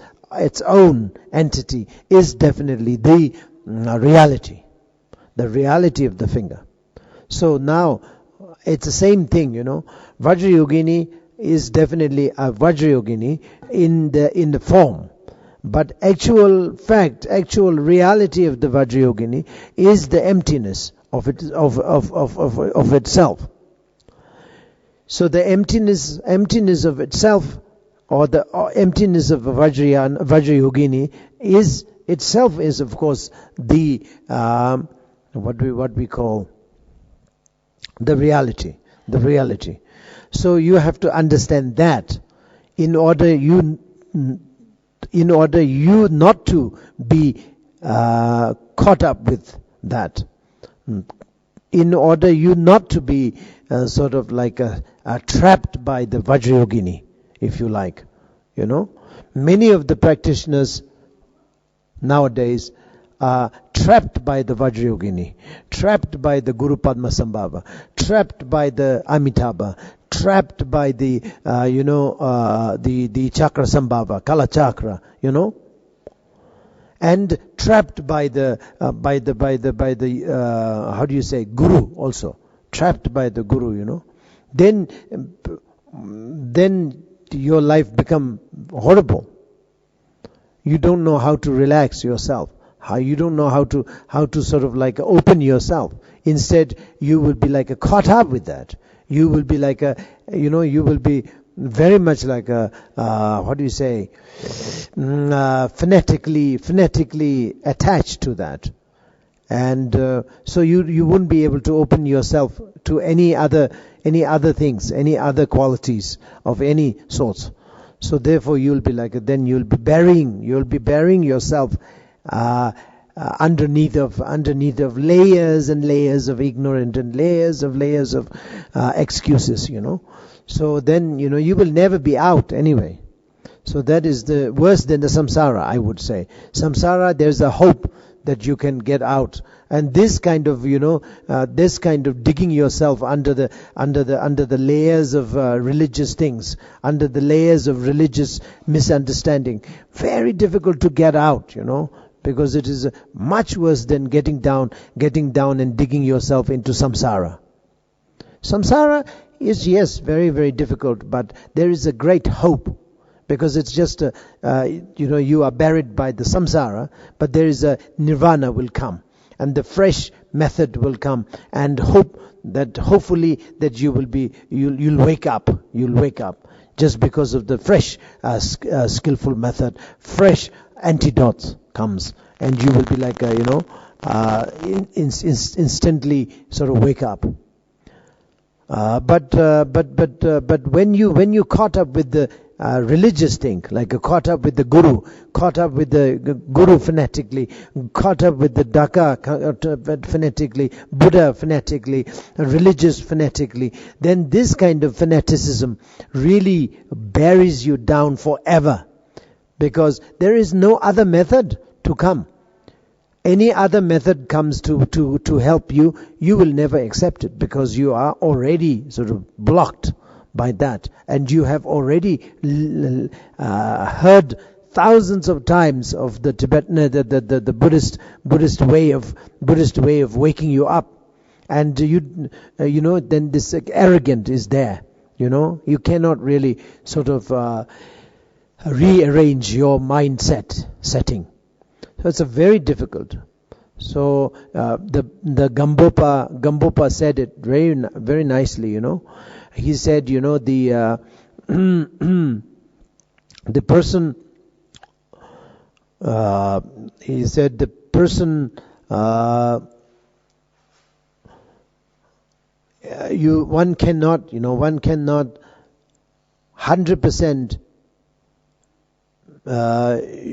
own entity is definitely the reality. The reality of the finger. So now, it's the same thing, Vajrayogini is definitely a Vajrayogini in the form. But actual reality of the Vajrayogini is the emptiness of itself. So the emptiness of itself, or the emptiness of Vajrayogini is itself is of course the what we call the reality. So you have to understand that in order you not to be caught up with that, in order you not to be sort of like trapped by the Vajrayogini, if you like. Many of the practitioners nowadays are trapped by the Vajrayogini, trapped by the Guru Padmasambhava, trapped by the Amitabha, trapped by the the Chakra Sambhava, Kala Chakra, and trapped by the how do you say, Guru also, trapped by the Guru, Then your life become horrible. You don't know how to relax yourself. You don't know how to sort of like open yourself. Instead, you will be like caught up with that. You will be like you will be very much like what do you say, phonetically attached to that. And so you wouldn't be able to open yourself to any other things, any other qualities of any sorts. So therefore you'll be like, then you'll be burying yourself underneath of layers and layers of ignorance and layers of excuses, So then, you will never be out anyway. So that is the worse than the samsara, I would say. Samsara, there's a hope that you can get out. And this kind of, digging yourself under the layers of religious things, under the layers of religious misunderstanding, very difficult to get out, because it is much worse than getting down and digging yourself into samsara. Samsara is, yes, very, very difficult, but there is a great hope, because it's just you are buried by the samsara, but there is a nirvana will come, and the fresh method will come, and hopefully that you'll wake up just because of the fresh skillful method, fresh antidotes comes, and you will be like instantly sort of wake up. But when you caught up with the religious thing, like caught up with the guru phonetically, caught up with the Dhaka phonetically, Buddha phonetically, religious phonetically, then this kind of fanaticism really buries you down forever, because there is no other method to come. Any other method comes to help you, you will never accept it, because you are already sort of blocked by that, and you have already heard thousands of times of the Tibetan, the Buddhist way of waking you up, and then this arrogant is there. You cannot really sort of rearrange your setting. So it's a very difficult. So the Gampopa said it very very nicely. He said, the the person. He said the person. One cannot 100%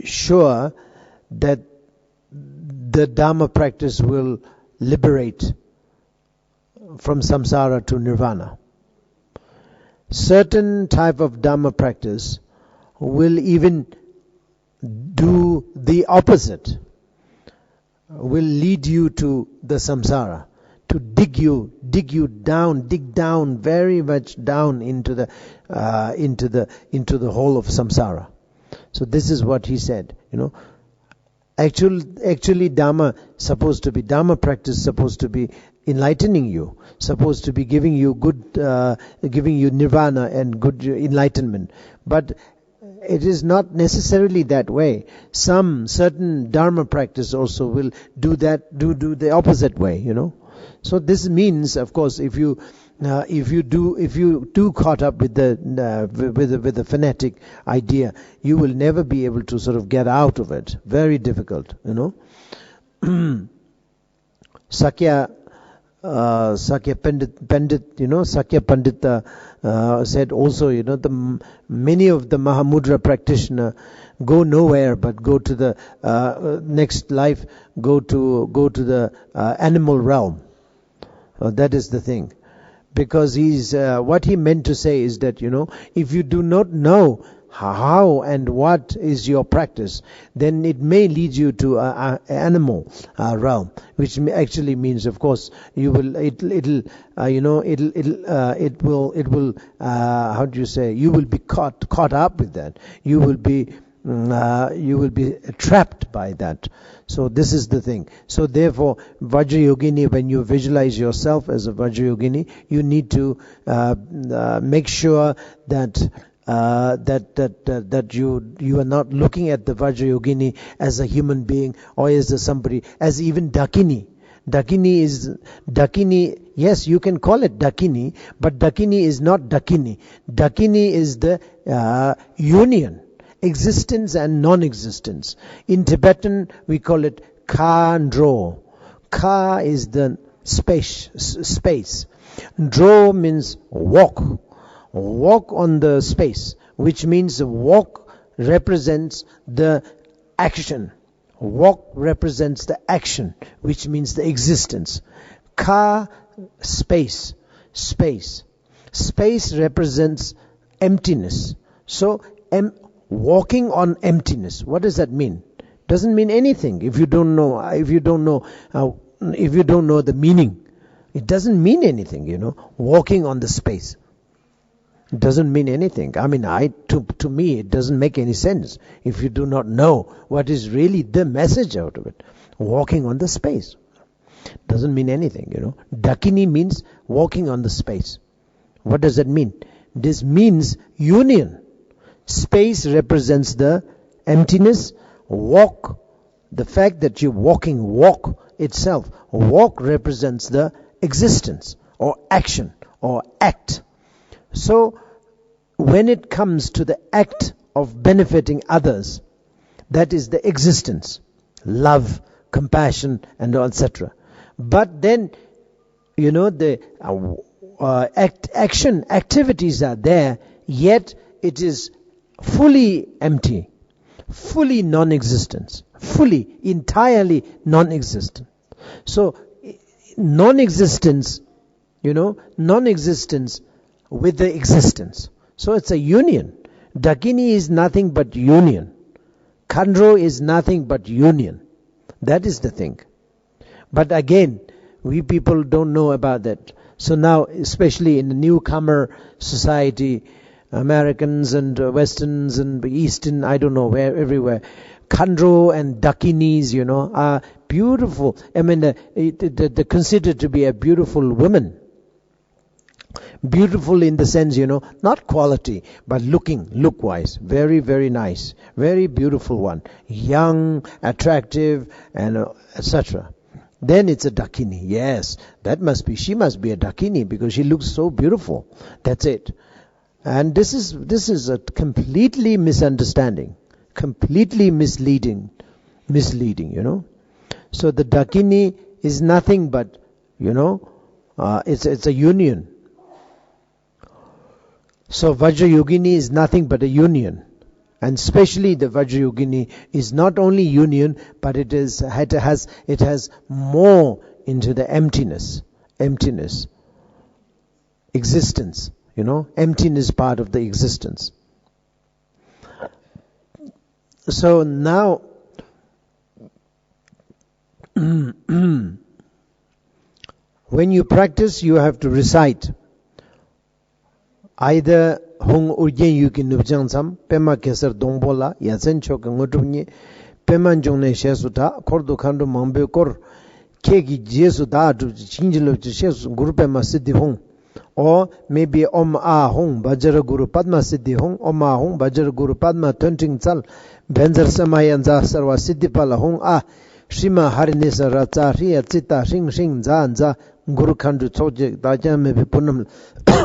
sure that the Dharma practice will liberate from samsara to nirvana. Certain type of Dharma practice will even do the opposite, will lead you to the samsara, to dig down very much down into the hole of samsara. So this is what he said. Actually, Dharma practice supposed to be enlightening you, supposed to be giving you nirvana and good enlightenment. But it is not necessarily that way. Some certain Dharma practice also will do the opposite way. So this means, of course, if you do caught up with the fanatic idea, you will never be able to sort of get out of it. Very difficult, Sakya Pandit, Sakya Pandita said also, many of the Mahamudra practitioners go nowhere but go to the next life, go to the animal realm. That is the thing. Because what he meant to say is that, if you do not know how and what is your practice, then it may lead you to animal realm, which actually means, of course, you will how do you say, you will be caught up with that. You will be trapped by that. So this is the thing. So therefore, Vajrayogini, when you visualize yourself as a Vajrayogini, you need to make sure that you are not looking at the Vajrayogini as a human being or as as even Dakini. Dakini, yes, you can call it Dakini, but Dakini is not Dakini. Dakini is the union. Existence and non-existence. In Tibetan, we call it Ka Ndro. Ka is the space. Ndro means walk. Walk on the space, which means walk represents the action. Walk represents the action, which means the existence. Ka, space. Space represents emptiness. So, walking on emptiness. What does that mean? Doesn't mean anything if you don't know the meaning. It doesn't mean anything, walking on the space. It doesn't mean anything. I mean, to me, it doesn't make any sense if you do not know what is really the message out of it. Walking on the space doesn't mean anything, Dakini means walking on the space. What does that mean? This means union. Space represents the emptiness. Walk, the fact that you're walking, walk itself. Walk represents the existence or action or act. So, when it comes to the act of benefiting others, that is the existence. Love, compassion and etc. But then, the activities are there, yet it is fully empty, fully non-existent, fully, entirely non-existent. So, non-existence, non-existence with the existence. So it's a union. Dakini is nothing but union. Khandro is nothing but union. That is the thing. But again, we people don't know about that. So now, especially in the newcomer society, Americans and Westerns and Eastern, I don't know where, everywhere, Khandro and Dakinis, are beautiful. I mean, they're considered to be a beautiful woman. Beautiful in the sense, not quality, but look-wise. Very, very nice. Very beautiful one. Young, attractive, and etc. Then it's a Dakini. Yes, she must be a Dakini because she looks so beautiful. That's it. And this is a completely misunderstanding. Completely misleading. So the Dakini is nothing but, it's a union. So Vajrayogini is nothing but a union. And especially the Vajrayogini is not only union, but it has more into the emptiness, existence, emptiness part of the existence. So now, when you practice, you have to recite either Hong Urgen Yukin Nubjansam, Pema Keser Dombola, Yazen Chok and Ngutubni, Peman Jone Shesuta, Kordo Kando Mambe Kor, Kegi Jesuda to Chinjil to Shes Gurupema Siddhi Hong, or maybe Om Ah Hong, Bajara Guru Padma Siddhi Hong, Om Ah Hong, Bajara Guru Padma Tunting Sal, Benzer Samayanza Sarwa Siddhi Pala Hong Ah, Shima Harinesa Ratsari, Atsita, Shing Shing Zanza. Guru Khandu Soje, Daja may be Punam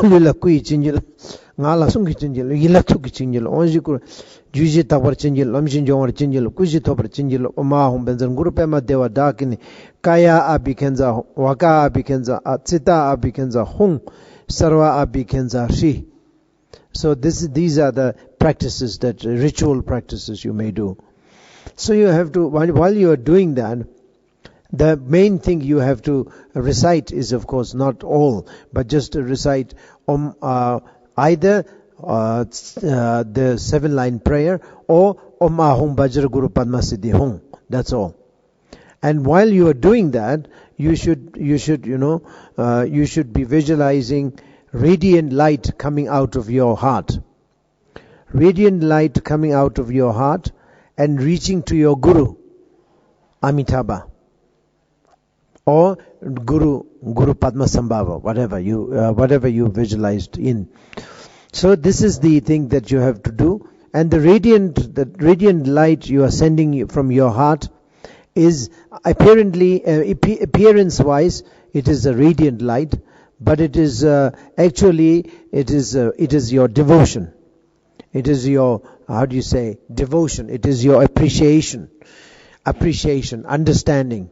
Lila Kui Chinjil, Ngala Sungi Chinjil, Yilatuki Chinjil, Onjikur, Juji Tawar Chinjil, Lamshin Jomar Chinjil, Kuji Topper Chinjil, Oma Humbenzan, Guru Pema Deva Dakini, Kaya Abikenza, Waka Abikenza, Atsita Abikenza, Hung, Sarwa Abikenza, Shi. So these are the practices, that ritual practices you may do. So you have to, while you are doing that, the main thing you have to recite is, of course, not all, but just to recite either the 7-line prayer or Om Ahum Bajra Guru Padma Siddhi Hong. That's all. And while you are doing that, you should be visualizing radiant light coming out of your heart. Radiant light coming out of your heart and reaching to your Guru, Amitabha. Or Guru Padma Sambhava, whatever you visualized in. So this is the thing that you have to do. And the radiant light you are sending from your heart is apparently, appearance-wise, it is a radiant light, but it is actually it is your devotion. It is your, devotion. It is your appreciation, understanding.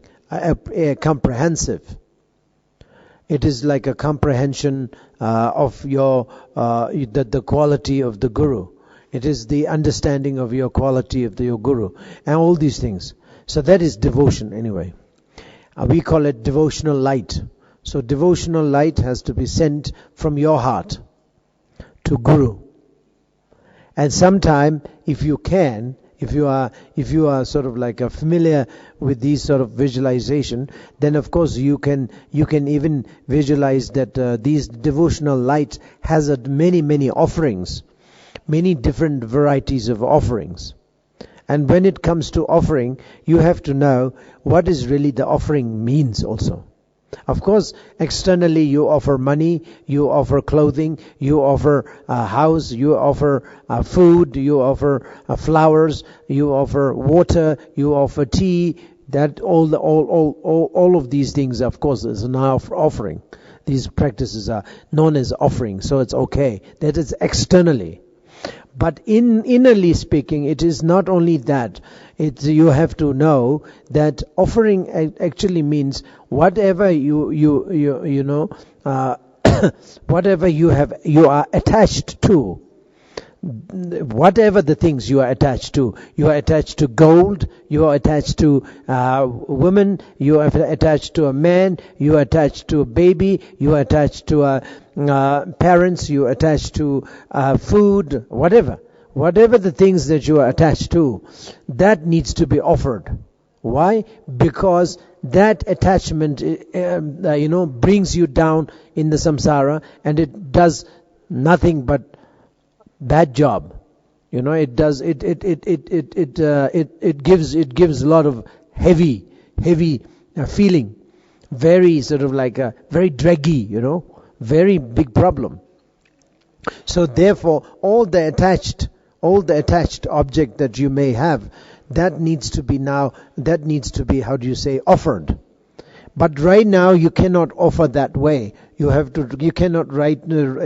Comprehensive. It is like a comprehension of your the quality of the Guru. It is the understanding of your quality of your Guru and all these things. So that is devotion anyway. We call it devotional light. So devotional light has to be sent from your heart to Guru. And sometime, if you can, if you are sort of like familiar with these sort of visualization, then of course you can even visualize that these devotional lights has many offerings, many different varieties of offerings. And when it comes to offering, you have to know what is really the offering means also. Of course, externally you offer money, you offer clothing, you offer a house, you offer food, you offer flowers, you offer water, you offer tea. That all of these things, of course, is an offering. These practices are known as offering, so it's okay. That is externally. But innerly speaking, it is not only that. You have to know that offering actually means whatever you know, whatever you are attached to. Whatever the things you are attached to gold, you are attached to women, you are attached to a man, you are attached to a baby, you are attached to parents, you are attached to food, whatever the things that you are attached to, that needs to be offered. Why? Because that attachment brings you down in the samsara, and it does nothing but bad job. It does it gives a lot of heavy feeling, very sort of like a very draggy, very big problem. So therefore all the attached object that you may have, that needs to be, how do you say, offered. But right now you cannot offer that way. You cannot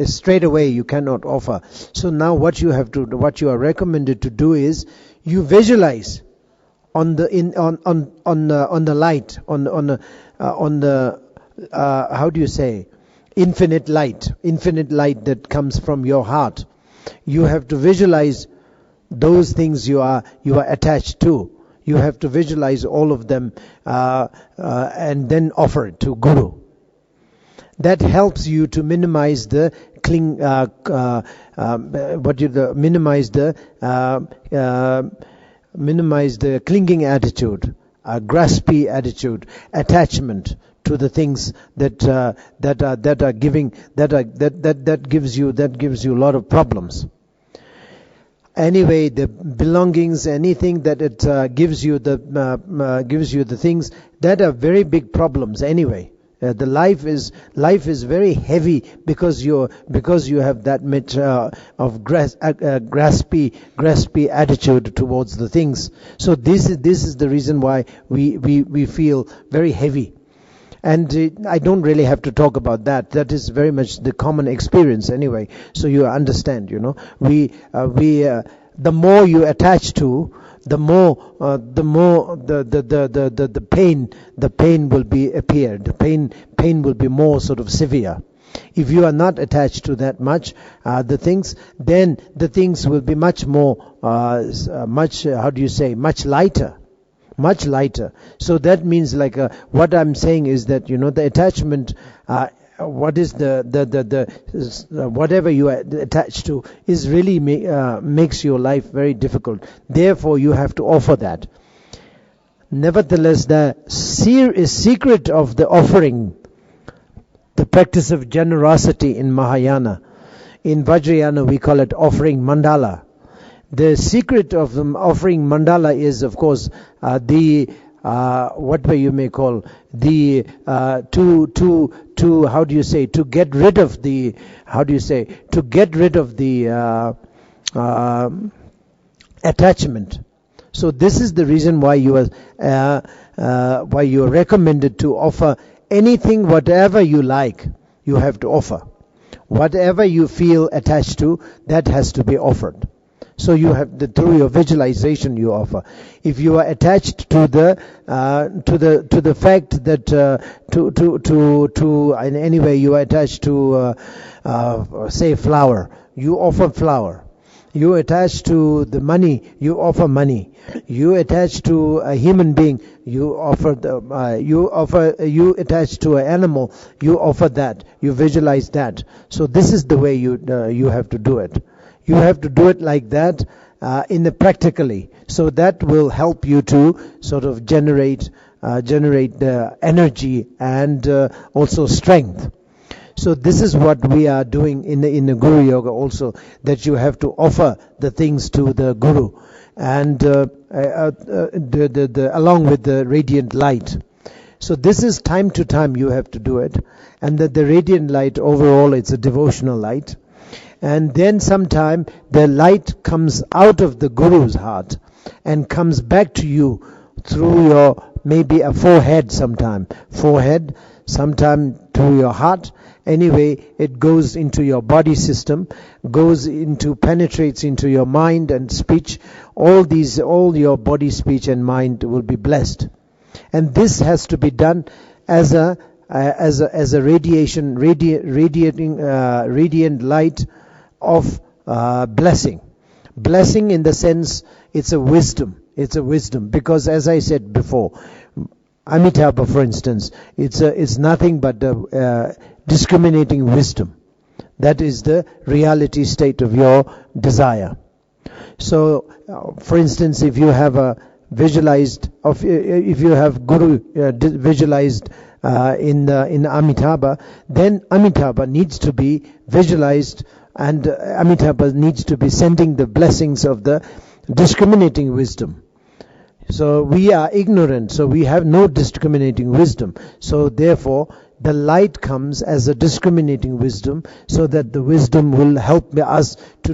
straight away, you cannot offer. So now what you are recommended to do is you visualize on the light, on the how do you say, infinite light that comes from your heart. You have to visualize those things you are attached to. You have to visualize all of them and then offer it to Guru. That helps you to minimize the minimize the clinging attitude, graspy attitude, attachment to the things that gives you a lot of problems. Anyway, the belongings, anything that it gives you the things that are very big problems. Anyway, the life is very heavy because you have that much of graspy attitude towards the things. So this is the reason why we feel very heavy. And I don't really have to talk about that. That is very much the common experience anyway. So you understand, the more you attach to, the more the pain will appear. The pain will be more sort of severe. If you are not attached to that much, then the things will be much more, much lighter. Much lighter. So that means what I'm saying is that, the attachment, what is whatever you are attached to is really makes your life very difficult. Therefore you have to offer that. Nevertheless, the secret of the offering, the practice of generosity in Mahayana, in Vajrayana we call it offering mandala. The secret of the offering mandala is, of course, what you may call the how do you say, to get rid of the attachment. So this is the reason why you are recommended to offer anything, whatever you like, you have to offer. Whatever you feel attached to, that has to be offered. So you have through your visualization you offer. If you are attached to the fact that in any way you are attached to say flour, you offer flour. You attach to the money, you offer money. You attach to a human being, you offer you attach to an animal, you offer that. You visualize that. So this is the way you have to do it. You have to do it like that practically. So that will help you to sort of generate the energy and also strength. So this is what we are doing in the Guru Yoga also, that you have to offer the things to the Guru, and along with the radiant light. So this is time to time you have to do it, and the radiant light overall, it's a devotional light. And then sometime the light comes out of the Guru's heart and comes back to you through your maybe a forehead sometime to your heart, Anyway, it goes into your body system, penetrates into your mind and speech. All your body, speech and mind will be blessed. And this has to be done as a radiating radiant light of blessing. Blessing in the sense it's a wisdom. It's a wisdom, because as I said before, Amitabha, for instance, it's nothing but discriminating wisdom. That is the reality state of your desire. So, for instance, if you have if you have Guru visualized in Amitabha, then Amitabha needs to be visualized, and Amitabha needs to be sending the blessings of the discriminating wisdom. So we are ignorant, so we have no discriminating wisdom. So therefore, the light comes as a discriminating wisdom, so that the wisdom will help us to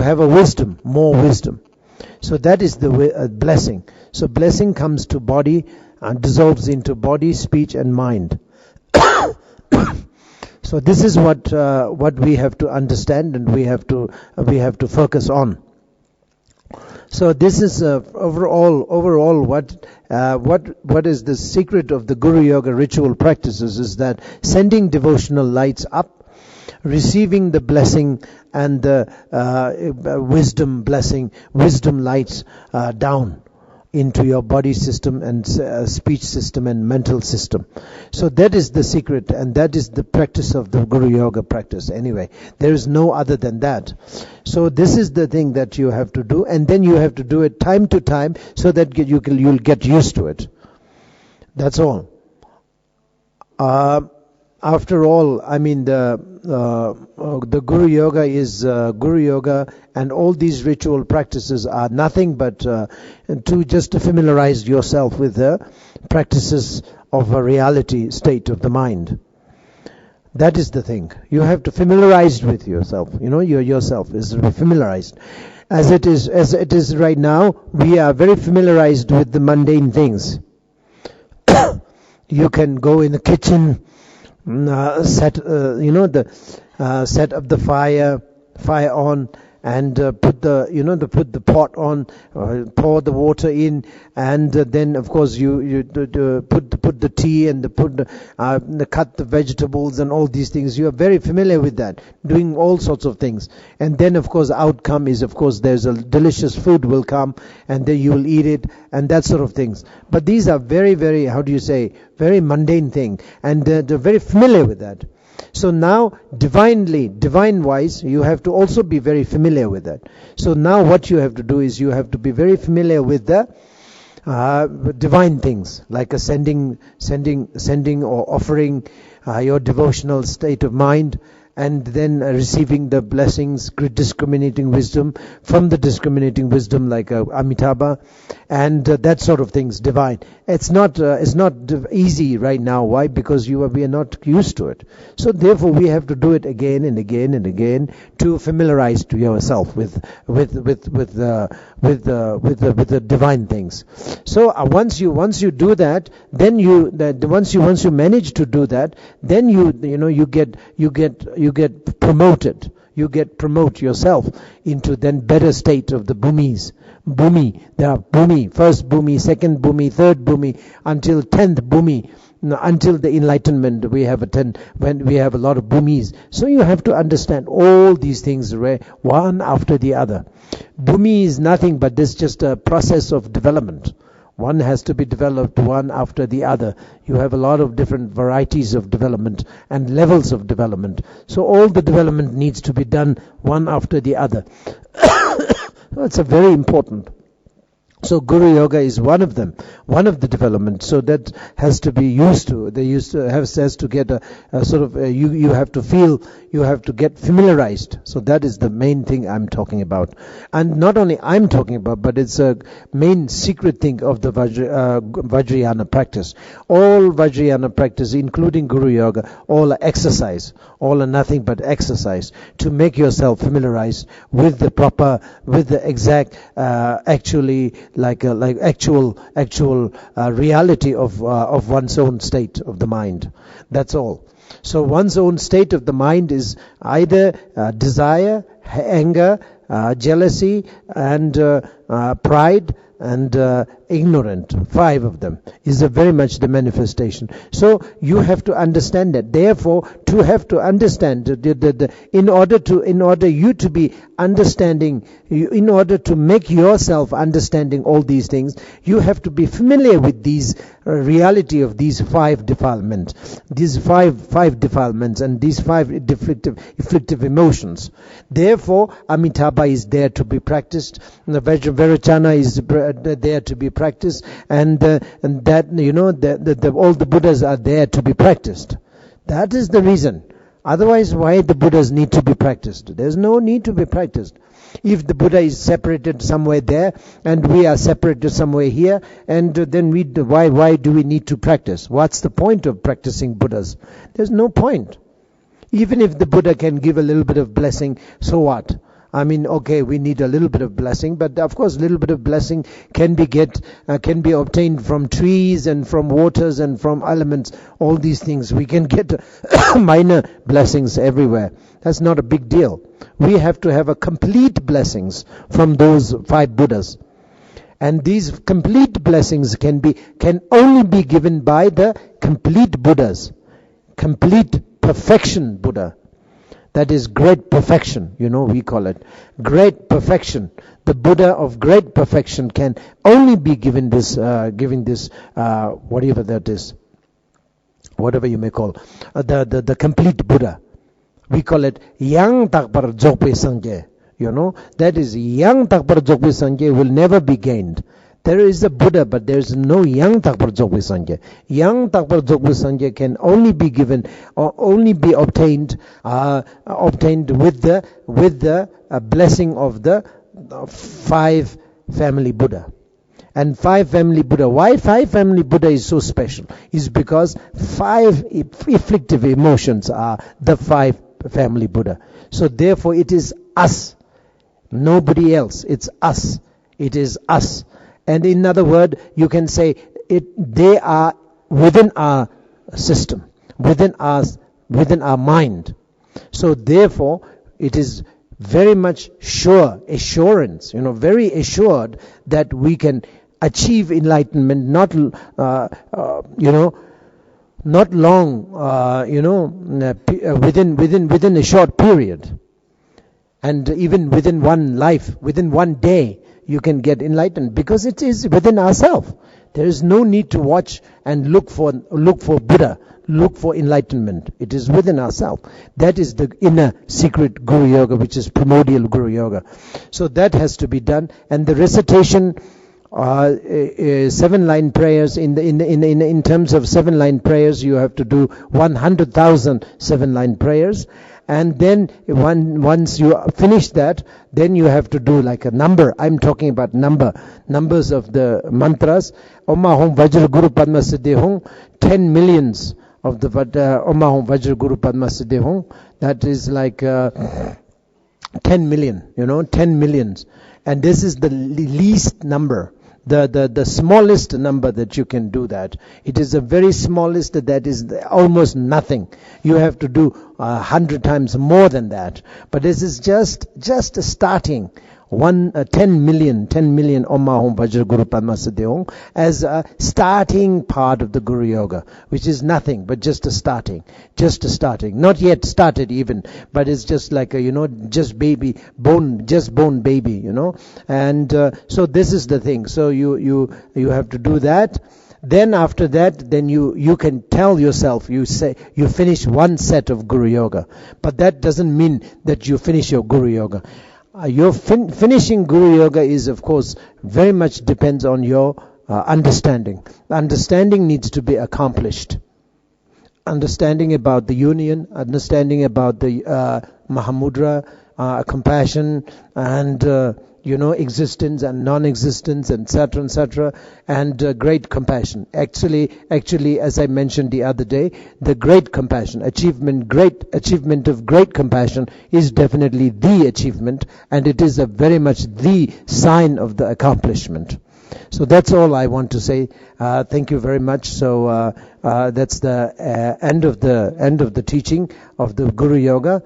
have a wisdom, more wisdom. So that is the blessing. So blessing comes to body and dissolves into body, speech and mind. So this is what we have to understand, and we have to focus on. So this is overall what is the secret of the Guru Yoga ritual practices, is that sending devotional lights up, receiving the blessing and the wisdom lights down into your body system and speech system and mental system. So that is the secret, and that is the practice of the Guru Yoga practice. Anyway, there is no other than that. So this is the thing that you have to do, and then you have to do it time to time, so that you'll get used to it. That's all. After all, I mean, the Guru Yoga is Guru Yoga, and all these ritual practices are nothing but to familiarize yourself with the practices of a reality state of the mind. That is the thing. You have to familiarize with yourself. Yourself is to be familiarized. As it is right now, we are very familiarized with the mundane things. You can go in the kitchen, set up the fire on, and put the pot on, pour the water in, and then of course you put the tea and cut the vegetables and all these things. You are very familiar with that, doing all sorts of things. And then of course outcome is, of course, there's a delicious food will come, and then you will eat it, and that sort of things. But these are very, very, very mundane thing, and they're very familiar with that. So now, divine-wise, you have to also be very familiar with that. So now what you have to do is you have to be very familiar with the divine things, like a sending or offering your devotional state of mind, and then receiving the blessings, discriminating wisdom from the discriminating wisdom, like Amitabha, and that sort of things, divine. It's not easy right now. Why? Because we are not used to it. So therefore, we have to do it again and again and again to familiarize to yourself with the divine things. So once you do that, then once you manage to do that, then you get promoted. You promote yourself into then better state of the bhumis. Bhumi, there are bhumi, first bhumi, second bhumi, third bhumi, until 10th bhumi. Until the enlightenment, we have a lot of bhumis. So you have to understand all these things one after the other. Bhumi is nothing but this just a process of development. One has to be developed one after the other. You have a lot of different varieties of development and levels of development. So all the development needs to be done one after the other. It's a very important. So Guru Yoga is one of them, one of the developments. So that has to be used to. Has to get a sort of you have to feel, you have to get familiarized. So that is the main thing I'm talking about. And not only I'm talking about, but it's a main secret thing of the Vajrayana practice. All Vajrayana practice, including Guru Yoga, all are exercise. All are nothing but exercise to make yourself familiarized with the exact, actually, actual reality of one's own state of the mind. That's all. So one's own state of the mind is either desire, anger, jealousy, and pride, and ignorant. 5 of them is very much the manifestation. So you have to understand that. Therefore, to have to understand, in order you to be understanding, in order to make yourself understanding all these things, you have to be familiar with these reality of these 5 defilements, these five defilements, and these 5 afflictive emotions. Therefore, Amitabha is there to be practiced. The Vajrayana is there to be practiced, and that all the Buddhas are there to be practiced. That is the reason. Otherwise, why the Buddhas need to be practiced? There's no need to be practiced. If the Buddha is separated somewhere there, and we are separated somewhere here, and then why do we need to practice? What's the point of practicing Buddhas? There's no point. Even if the Buddha can give a little bit of blessing, so what? I mean, okay, we need a little bit of blessing, but of course, a little bit of blessing can be obtained from trees and from waters and from elements. All these things we can get minor blessings everywhere. That's not a big deal. We have to have a complete blessings from those 5 Buddhas, and these complete blessings can only be given by the complete Buddhas, complete perfection Buddha. That is great perfection, we call it great perfection. The Buddha of great perfection can only be given this, whatever that is, whatever you may call, the complete Buddha. We call it Yang Takbar Dzogpe Sangye. That is Yang Takbar Dzogpe Sangye will never be gained. There is a Buddha, but there is no Yang Takbar Dzogpe Sangye. Yang Takbar Dzogpe Sangye can only be given, or only be obtained with the blessing of the 5 family Buddha. And 5 family Buddha. Why 5 family Buddha is so special? Is because 5 afflictive emotions are the 5 family Buddha. So therefore it is us, nobody else. It's us. It is us. And in other words, you can say they are within our system, within our mind. So therefore, it is very much assurance, very assured that we can achieve enlightenment, not long, within a short period, and even within one life, within one day. You can get enlightened because it is within ourselves. There is no need to watch and look for Buddha, look for enlightenment. It is within ourselves. That is the inner secret Guru Yoga, which is primordial Guru Yoga. So that has to be done, and the recitation, 7-line prayers. In terms of 7-line prayers, you have to do 100,000 7-line prayers. And then once you finish that, then you have to do like a number. I'm talking about numbers of the mantras. Om Ahom Vajra Guru Padma Siddhi Hong, 10 millions of the Om Ahom Vajra Guru Padma Siddhi Hong. That is like 10 million, 10 millions. And this is the least number. The smallest number that you can do that. It is a very smallest, that is almost nothing. You have to do 100 times more than that. But this is just a starting. 10 million Om Ahom Vajra Guru Padma Siddhi Hong as a starting part of the Guru Yoga, which is nothing but just a starting. Not yet started even, but it's just like a, just born baby, And so this is the thing. So you have to do that. Then after that, then you can tell yourself, you say you finish one set of Guru Yoga. But that doesn't mean that you finish your Guru Yoga. Your finishing Guru Yoga is, of course, very much depends on your understanding. Understanding needs to be accomplished. Understanding about the union, understanding about the Mahamudra, compassion, and existence and non-existence, etc., and great compassion. Actually, as I mentioned the other day, the great compassion, achievement of great compassion is definitely the achievement, and it is very much the sign of the accomplishment. So that's all I want to say. Thank you very much. So that's the end of the teaching of the Guru Yoga.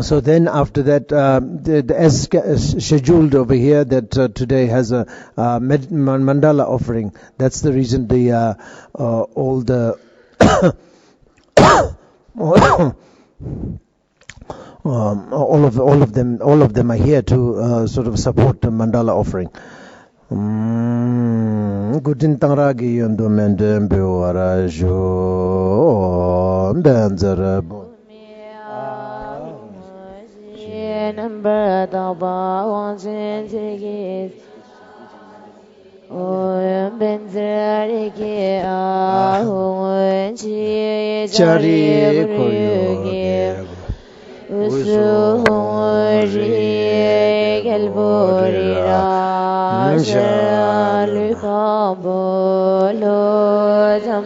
So then after that, as scheduled over here, that today has a mandala offering. That's the reason the all the all of them are here to sort of support the mandala offering. Gudin tangragi yondo mendem bewara jo benzer number daba wanzen tigis o benzer ke a hon chi jari koyo usu hori gelbori ra shalu kabolo jam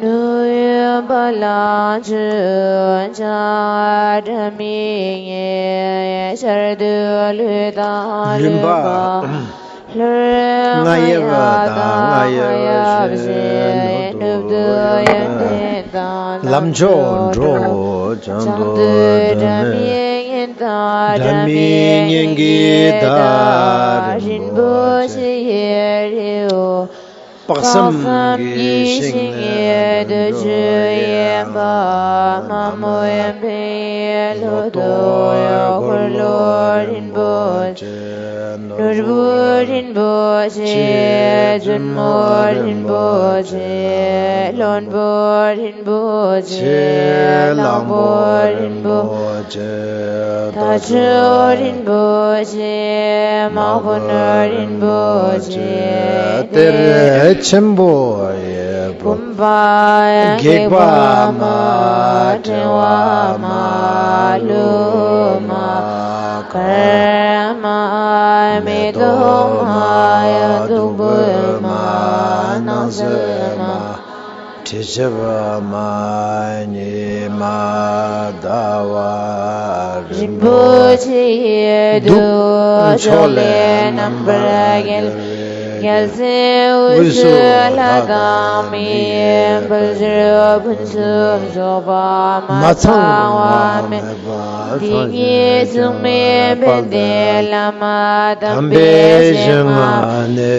nu bala chun chadami shardu luta lupa Lamjon ro chando dami yengi da rinpo shiye paksam gi shingye de juye ba mamo yempe lo do ya kholo rinpo Nurbu rinpo che junmo rinpo che lonbo rinpo che lambo rinpo che tacho rinpo che mahono rinpo che tere chembo pumpa gekwa ma tewa ma luma karma me do ma do ma nasema tishava ma ni ma dawa rinpo che do chole number Gelse usula gami bajra bunsu zoba matsawa me dingi sume bende lama dambe shema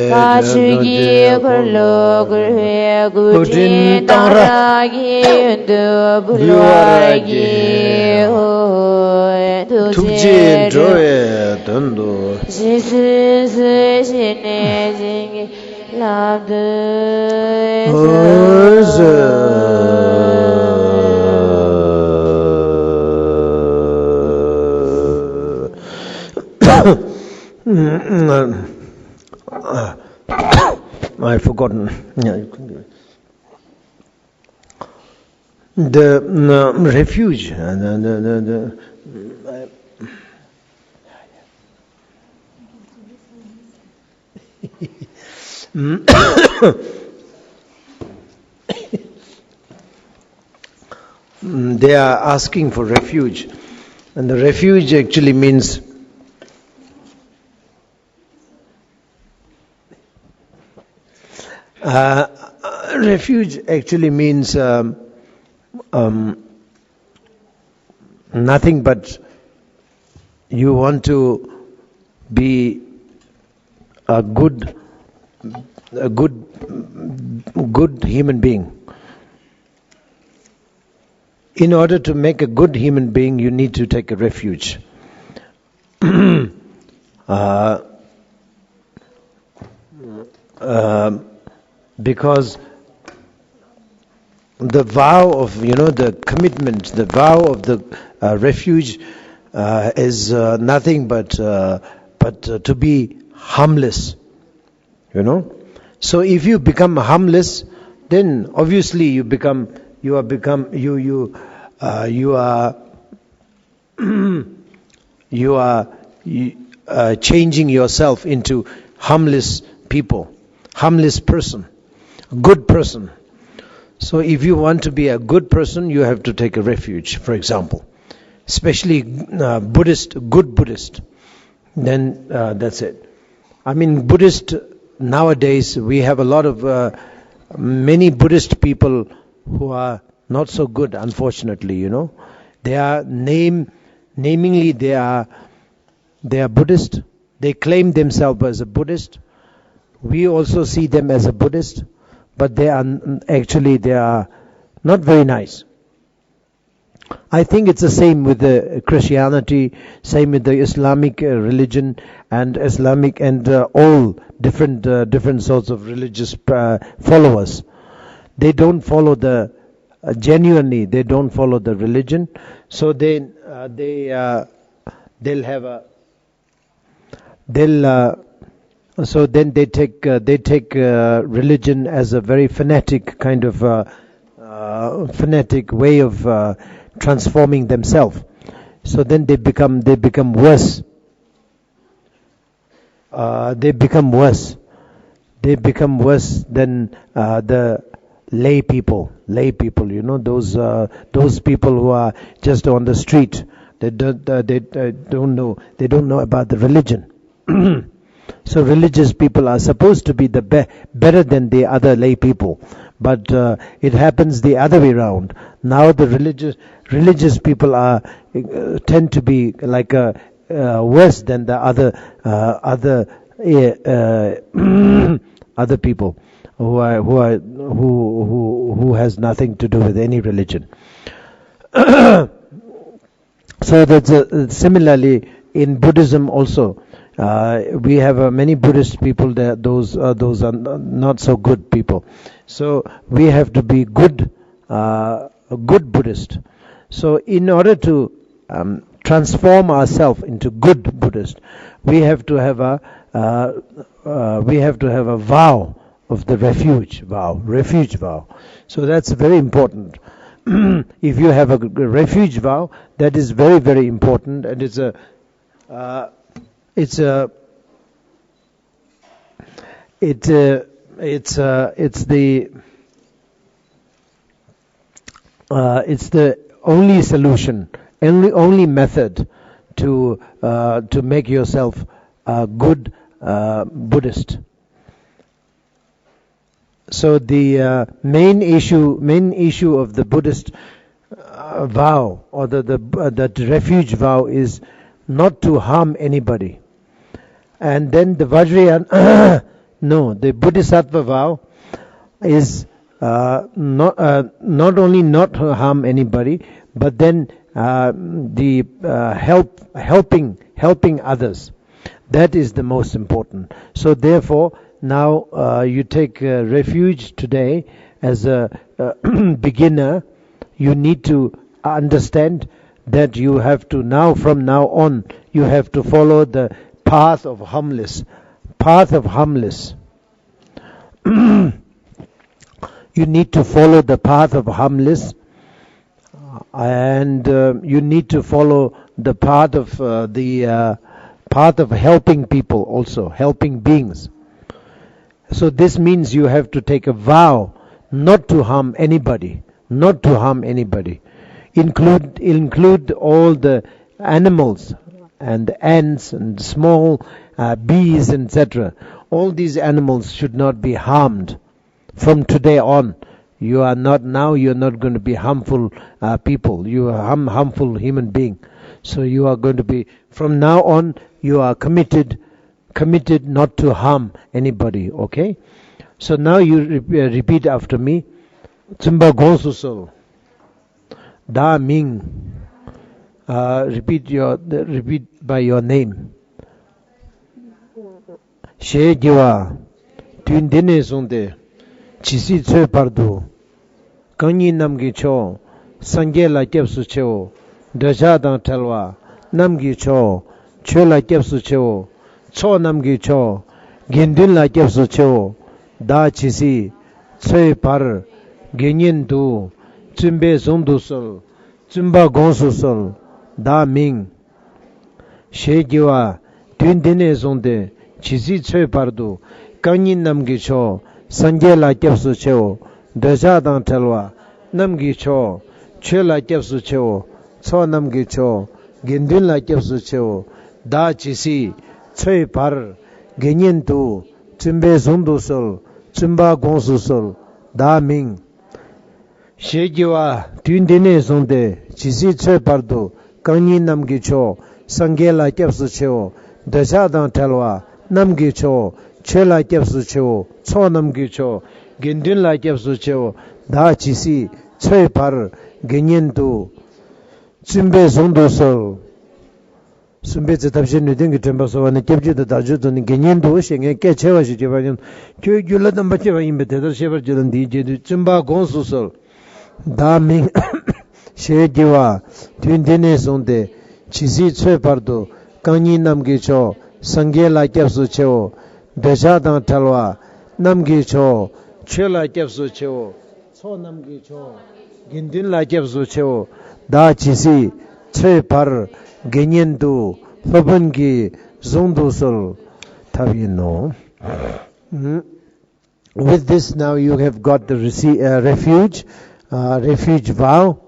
kachugi kurlo kurhe gudin taragi undu bulwagi tukji droye dundu jisu shine jingi labdu I've forgotten. The refuge. They are asking for refuge, and the refuge actually means refuge actually means nothing but you want to be a good human being. In order to make a good human being, you need to take a refuge. Because the vow of, the commitment, the vow of the refuge is nothing but to be harmless. So if you become harmless, then obviously you are changing yourself into harmless people, harmless person, good person. So if you want to be a good person, you have to take a refuge, for example. Especially good Buddhist. then that's it. I mean, Buddhist, nowadays we have a lot of many Buddhist people who are not so good, unfortunately, They are namingly they are Buddhist. They claim themselves as a Buddhist. We also see them as a Buddhist, but they are not very nice. I think it's the same with the Christianity, same with the Islamic religion and Islamic and all different sorts of religious followers. They don't follow genuinely. They don't follow the religion, so so then they take religion as a very fanatic kind of fanatic way of transforming themselves. So then they become worse. They become worse. They become worse than the lay people. Those people who are just on the street. They don't know about the religion. So religious people are supposed to be better than the other lay people, but it happens the other way around. Now the religious people tend to be like worse than the other people who has nothing to do with any religion. So that's similarly in Buddhism also. We have many Buddhist people there. Those are not so good people. So we have to be good Buddhist. So in order to transform ourselves into good Buddhist, we have to have a vow of the refuge vow. So that's very important. If you have a refuge vow, that is very, very important, and it's the only solution, only method to make yourself a good Buddhist. So the main issue of the Buddhist vow or the refuge vow is not to harm anybody. And then the Vajrayana, the Bodhisattva vow is not only not to harm anybody, but then the helping others. That is the most important. So therefore, now you take refuge today as a beginner. You need to understand that you have to from now on, you have to follow the path of harmless. You need to follow the path of harmless, and you need to follow the path of helping people, also helping beings. So this means you have to take a vow not to harm anybody. Include all the animals and the ants and small bees, etc. All these animals should not be harmed. From today on, you're not going to be harmful people. You are harmful human being. So you are going to be, from now on, you are committed not to harm anybody. Okay? So now you repeat after me. Tsumba Gonsu Sol. Da Ming. Repeat by your name. She Jiwa. Twindine Sonde. Chisi Tsue Pardu. Kanyi Namgi Cho. Sangye La Kepsu Cheo. Daja Dang Telwa. Namgi Cho. Cho La Kepsu Cheo. Cho Namgi Cho. Gendun La Kepsu Cheo. Da Chisi Tsue Par. Genyin Du. Tsumbe Zondu Sol. Tsumba Gonsu Sol. Da Ming. She Jiwa. Twindine Sonde. Chisi Tsue Pardu. Kanyi Namgi Cho. Sangye La Kepsu Cheo. Daja Dang Telwa. Namgi Cho. Cho La Kepsu Cheo. Cho Namgi Cho. Gendun La Kepsu Cheo. Da chisi choi par genyen tu chimbe sundu sol chimba gongsu sol da ming shegiwa tundine sonde chisi choi par do kanyi namgi cho sangela kyapsu cheo dasha dang talwa namgi cho chela kyapsu cheo cho namgi cho gendin la kyapsu cheo da chisi choi par genyen tu chimbe sundu sol sumbe tabshin nudin ki temba so wane kyabji da daju to ni genyen do shenge ke chewa shi jeba yin kyo gyula damba chewa yin be tedar shebar jiran di jedu chimba gongsu sol da ming she jiwa tun dine sonde chisi chwe pardo kanyi namgi cho sangye la kyabsu cheo dasha dang talwa namgi cho che la kyabsu cheo cho namgi cho gindin la kyabsu cheo da chisi chwe par genyen du loban ki zondu sol tabino. With this now you have got the refuge vow.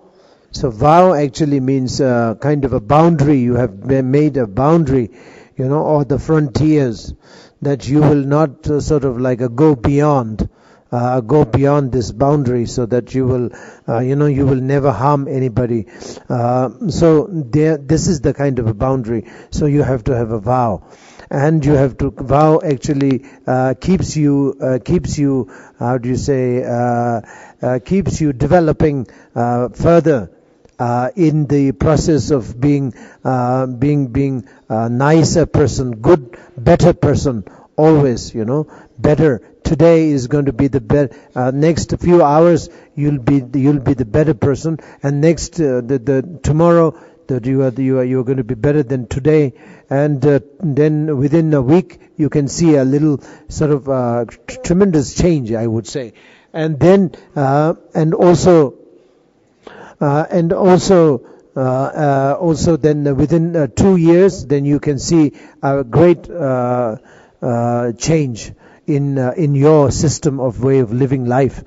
So vow actually means kind of a boundary. You have made a boundary, or the frontiers, that you will not sort of like go beyond this boundary, so that you will you will never harm anybody. So this is the kind of a boundary. So you have to have a vow, and you have to vow actually keeps you how do you say keeps you developing further in the process of being a nicer person, good, better person, always, better. Today is going to be the better. Next few hours, you'll be the better person, and next tomorrow that you are going to be better than today, and then within a week you can see a little sort of tremendous change, I would say, and then also then within 2 years, then you can see a great change in your system of way of leading life.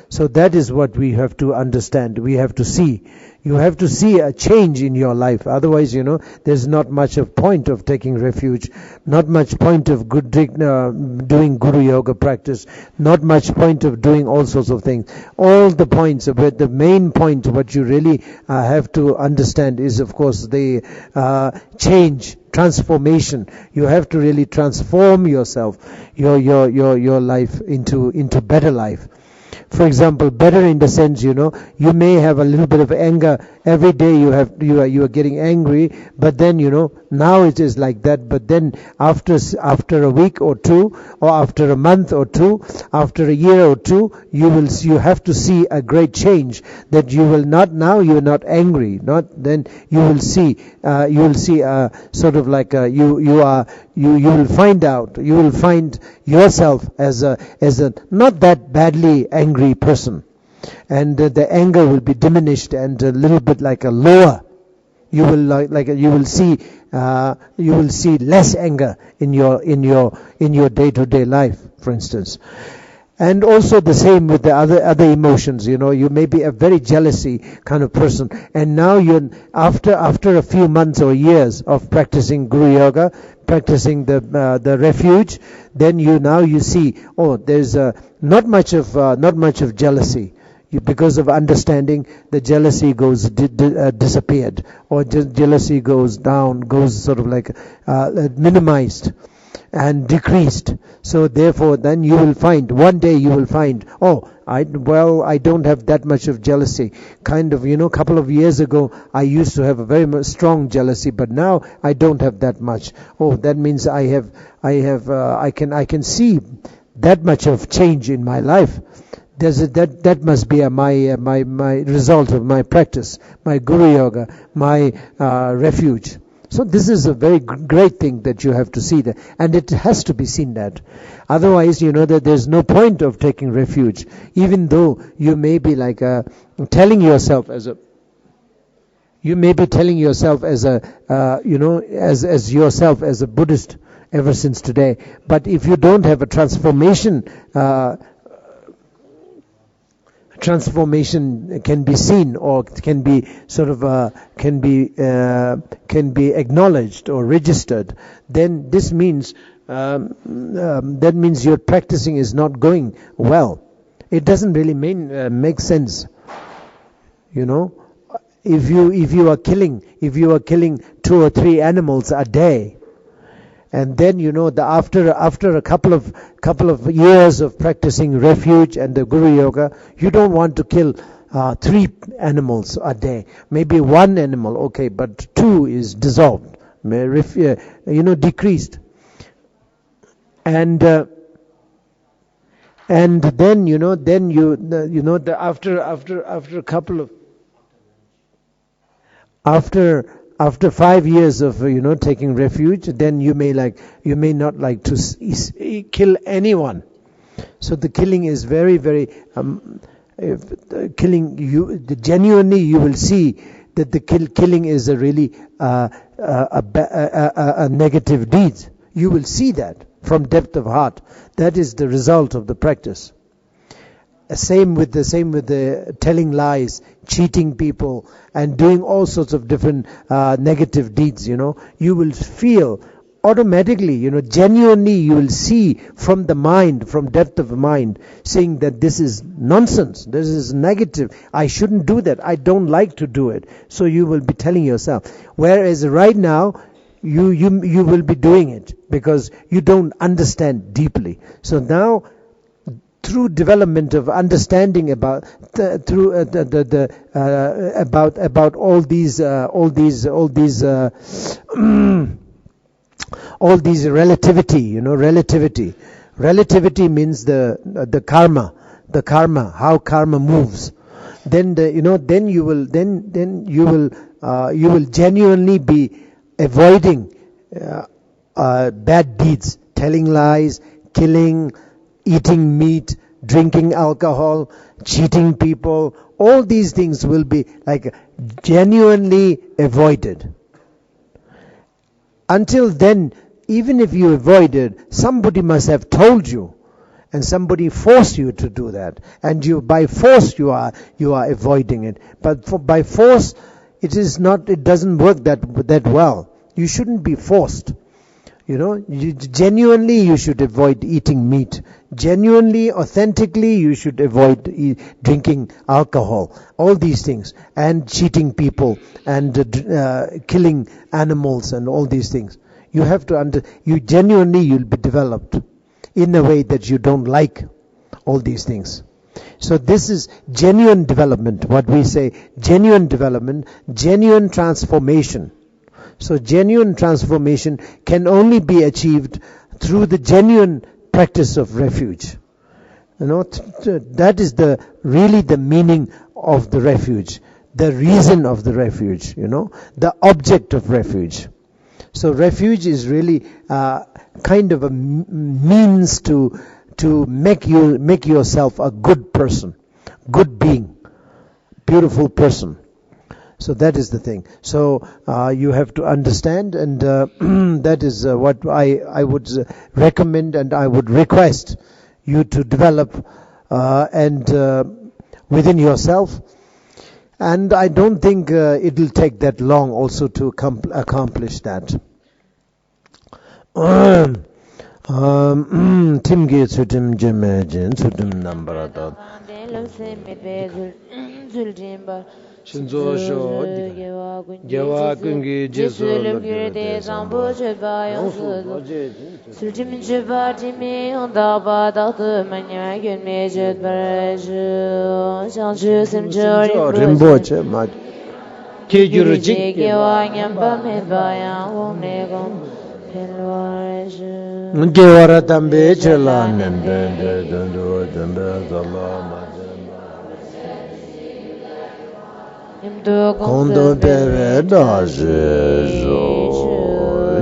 So that is what we have to understand. We have to see. You have to see a change in your life. Otherwise, there's not much of point of taking refuge, not much point of doing Guru Yoga practice, not much point of doing all sorts of things. All the points, but the main point, what you really have to understand is, of course, the change, transformation. You have to really transform yourself, your life into better life. For example, better in the sense, you may have a little bit of anger. Every day you are getting angry, but then, now it is like that. But then after a week or two, or after a month or two, after a year or two, you have to see a great change, that you will not, now you are not angry, then you will see sort of like you will find yourself as a not that badly angry person, and the anger will be diminished and a little bit like a lower. You will see less anger in your day-to-day life, for instance. And also the same with the other emotions. You may be a very jealousy kind of person, and now after a few months or years of practicing Guru Yoga, practicing the refuge, then you see, there's not much of jealousy. Because of understanding, the jealousy goes disappeared, or jealousy goes down, goes sort of like minimized and decreased. So therefore, then one day you will find, I don't have that much of jealousy. Kind of, couple of years ago, I used to have a very strong jealousy, but now I don't have that much. That means I can see that much of change in my life. That must be my result of my practice, my Guru Yoga, my refuge. So this is a very great thing that you have to see that, and it has to be seen that. Otherwise, that there's no point of taking refuge, even though you may be like telling yourself as a Buddhist ever since today. But if you don't have a transformation transformation can be seen or can be sort of can be acknowledged or registered, then this means that means your practicing is not going well. It doesn't really make sense. If you are killing 2 or 3 animals a day, and then after a couple of years of practicing refuge and the Guru Yoga, you don't want to kill 3 animals a day. Maybe 1 animal, okay, but 2 is dissolved, decreased. And then after a couple of after 5 years of taking refuge, then you may not like to kill anyone. So the killing is very, very genuinely you will see that the killing is a really a negative deed. You will see that from depth of heart. That is the result of the practice. Same with the telling lies, cheating people, and doing all sorts of different negative deeds. You will feel automatically, genuinely, you will see from the mind, from depth of mind, saying that this is nonsense, this is negative, I shouldn't do that, I don't like to do it. So you will be telling yourself. Whereas right now, you will be doing it because you don't understand deeply. So now, through development of understanding about about all these relativity, relativity means the karma, how karma moves. Then you will genuinely be avoiding bad deeds, telling lies, killing, eating meat, drinking alcohol, cheating people. All these things will be like genuinely avoided. Until then, even if you avoid it, somebody must have told you, and somebody forced you to do that, and by force you are avoiding it. But by force, it doesn't work that well. You shouldn't be forced. Genuinely you should avoid eating meat. Genuinely, authentically, you should avoid drinking alcohol. All these things, and cheating people, and killing animals, and all these things. You have to you'll be developed in a way that you don't like all these things. So this is genuine development. What we say, genuine development, genuine transformation. So genuine transformation can only be achieved through the genuine practice of refuge. That is really the meaning of the refuge, the reason of the refuge, the object of refuge. So refuge is really kind of a means to make yourself a good person, good being, beautiful person. So that is the thing. So you have to understand, and that is what I would recommend, and I would request you to develop and within yourself. And I don't think it will take that long also to accomplish that. Timge sutim jemejin sutim nambarata. Shinzo sho Gyawa kungi jesu de zambo cheba yonsu Sutim cheba timi onda ba daktu manya gyun me jet baraju Shanchu simcho rimboche ma kegyuru jik Gyawa nyamba medba yang wong ne gong pelwaraju Gyawara tambe chela nende dundu dundu zalama Kondo pere da jejo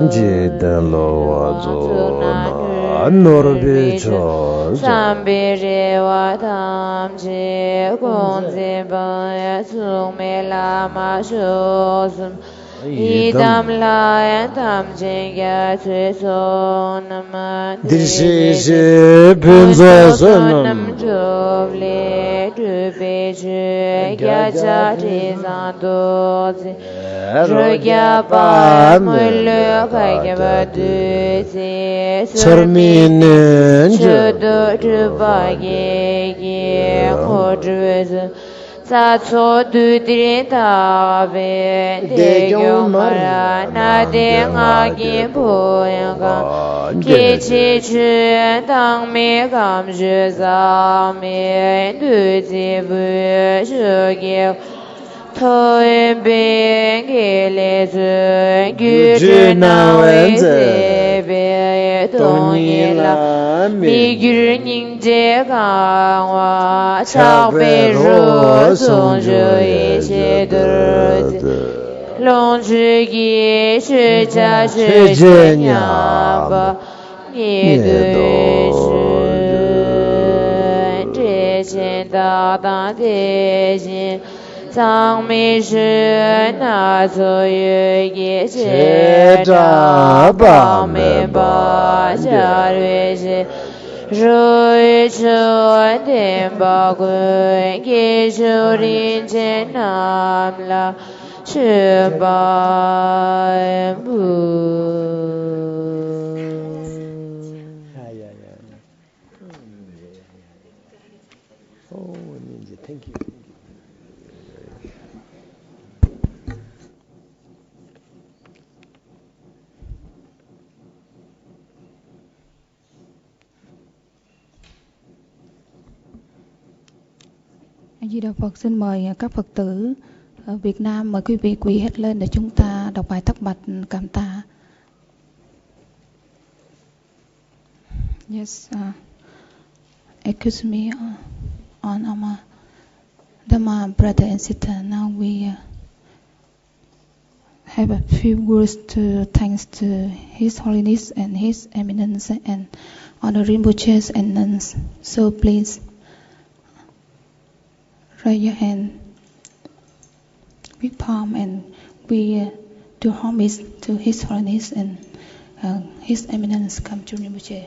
Nji den lo wa zo na Norbi cho Sambi re wa tam je Gongzi ba ya tsung me la ma shu sum idam la tam jingya chue so nam dirshi bunzo nam joble tu pe ju gya cha ti san do zi ro gya pa mo le ka gya ba du zi charminen chu do tu ba ge ge ho ju zi sa cho du di ta be de yo mara na de nga gi bo yang ga ki chi chi dang me gam je za me du ji bu je ge to be ge le je gu je na we se be dong ye la mi gu ning je ga wa cha be ro song je yi xie de long zhi gi shi jia shi jie nya ba ni de shi zhe qian da da de xin zang mi shi na zu yu yi xie zha ba mi ba xia rui xi ru yi chu dian ba gui yi shu rin qian nam la shi ba bu Thank you. A Di Đà Phật. Xin mời các Phật tử ở Việt Nam, mời quý vị quỳ hết lên để chúng ta đọc bài thắc bạch cảm tạ. Yes, excuse me, on our Dhamma brother and sister. Now we have a few words to thanks to His Holiness and His Eminence and Honor Rinpoches and nuns. So please raise your hand with palm and we do homage to His Holiness and His Eminence Kamchul Rinpoche.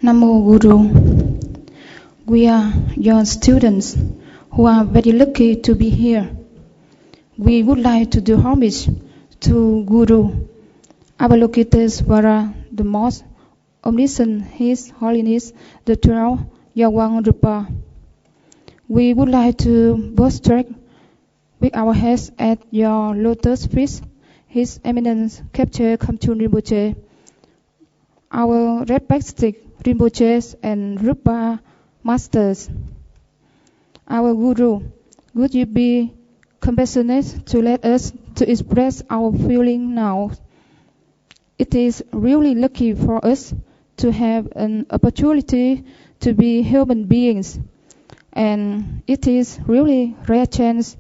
Namo Guru. We are your students who are very lucky to be here. We would like to do homage to Guru Avalokitesvara, the most omniscient, His Holiness, the 12th Yawang Rupa. We would like to prostrate with our heads at your lotus feet, His Eminence Kapche Kamchul Rinpoche, our respected Rinpoches and Rupa Masters. Our Guru, would you be compassionate to let us to express our feeling now? It is really lucky for us to have an opportunity to be human beings, and it is really rare chance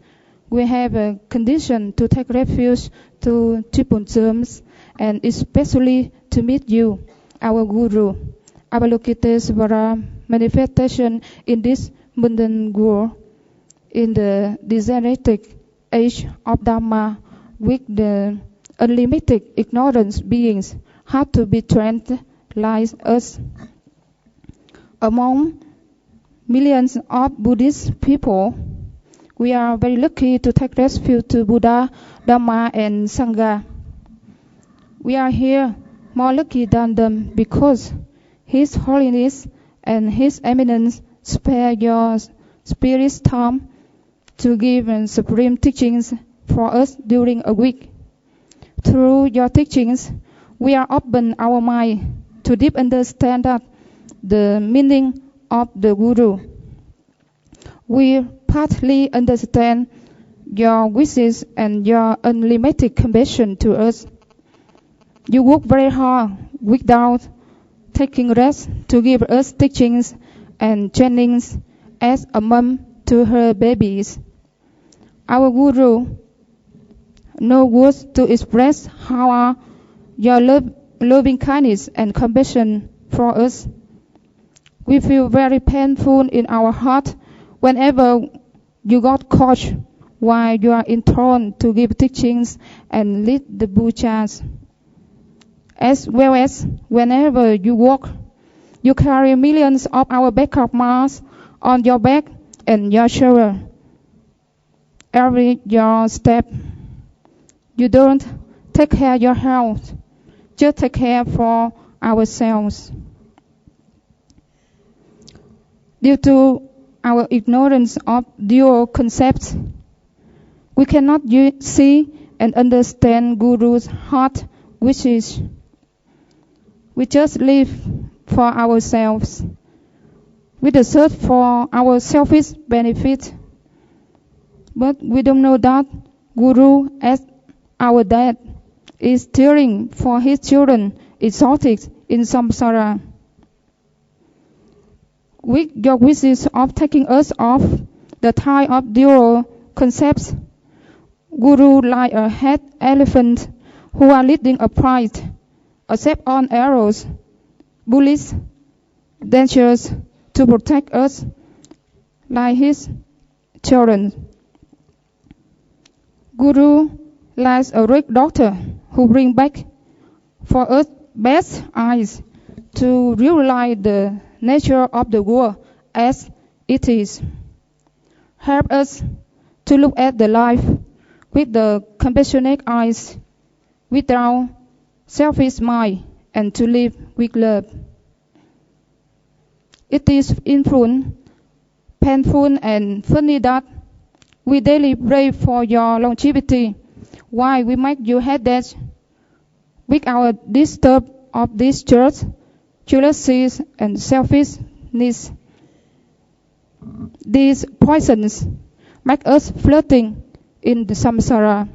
we have a condition to take refuge to triple germs, and especially to meet you, our Guru, Avalokitesvara manifestation in this mundane world, in the degenerated age of Dharma, with the unlimited ignorance beings have to be trained like us. Among millions of Buddhist people, we are very lucky to take refuge to Buddha, Dhamma and Sangha. We are here more lucky than them because His Holiness and His Eminence spare your spirit's time to give supreme teachings for us during a week. Through your teachings, we are open our mind to deep understand that the meaning of the Guru. We partly understand your wishes and your unlimited compassion to us. You work very hard without taking rest to give us teachings and trainings as a mom to her babies. Our Guru, no words to express how your loving kindness and compassion for us. We feel very painful in our heart whenever you got caught while you are enthroned to give teachings and lead the pujas. As well as whenever you walk, you carry millions of our backup mass on your back and your shoulder. Every your step, you don't take care of your health, just take care for ourselves. Due to our ignorance of dual concepts, we cannot see and understand Guru's heart wishes. We just live for ourselves, with the search for our selfish benefit. But we don't know that Guru, as our dad, is steering for his children exalted in samsara. With your wishes of taking us off the tie of dual concepts, Guru, like a head elephant who are leading a pride, accept on arrows, bullets, dangers to protect us like his children. Guru, like a rich doctor who bring back for us best eyes to realize the nature of the world as it is. Help us to look at the life with the compassionate eyes, without selfish mind, and to live with love. It is painful and funny that we daily pray for your longevity, while we make you headache with our disturb of this church, jealousies and selfishness. These poisons make us floating in the samsara.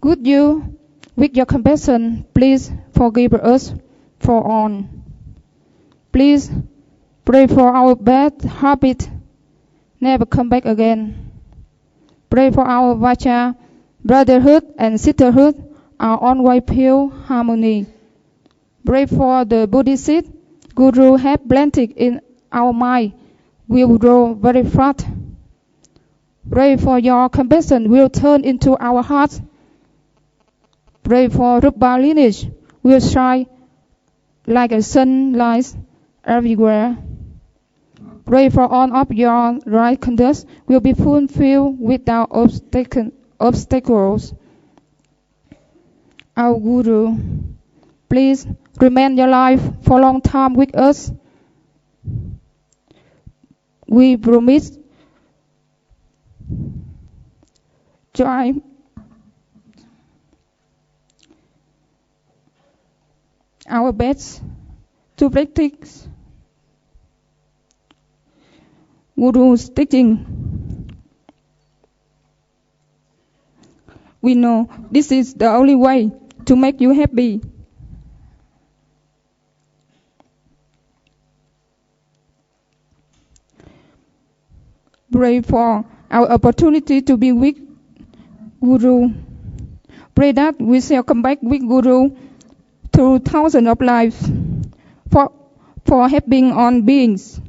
Could you, with your compassion, please forgive us for all? Please pray for our bad habit never come back again. Pray for our vacha brotherhood and sisterhood, our onward pure harmony. Pray for the Buddhist seed Guru have planted in our mind will grow very fast. Pray for your compassion will turn into our hearts. Pray for Rupa lineage will shine like a sunlight everywhere. Pray for all of your right conduct will be fulfilled without obstacles. Our Guru, please remain your life for a long time with us. We promise try our best to practice Guru's teaching. We know this is the only way to make you happy. Pray for our opportunity to be with Guru. Pray that we shall come back with Guru through thousands of lives for helping on beings.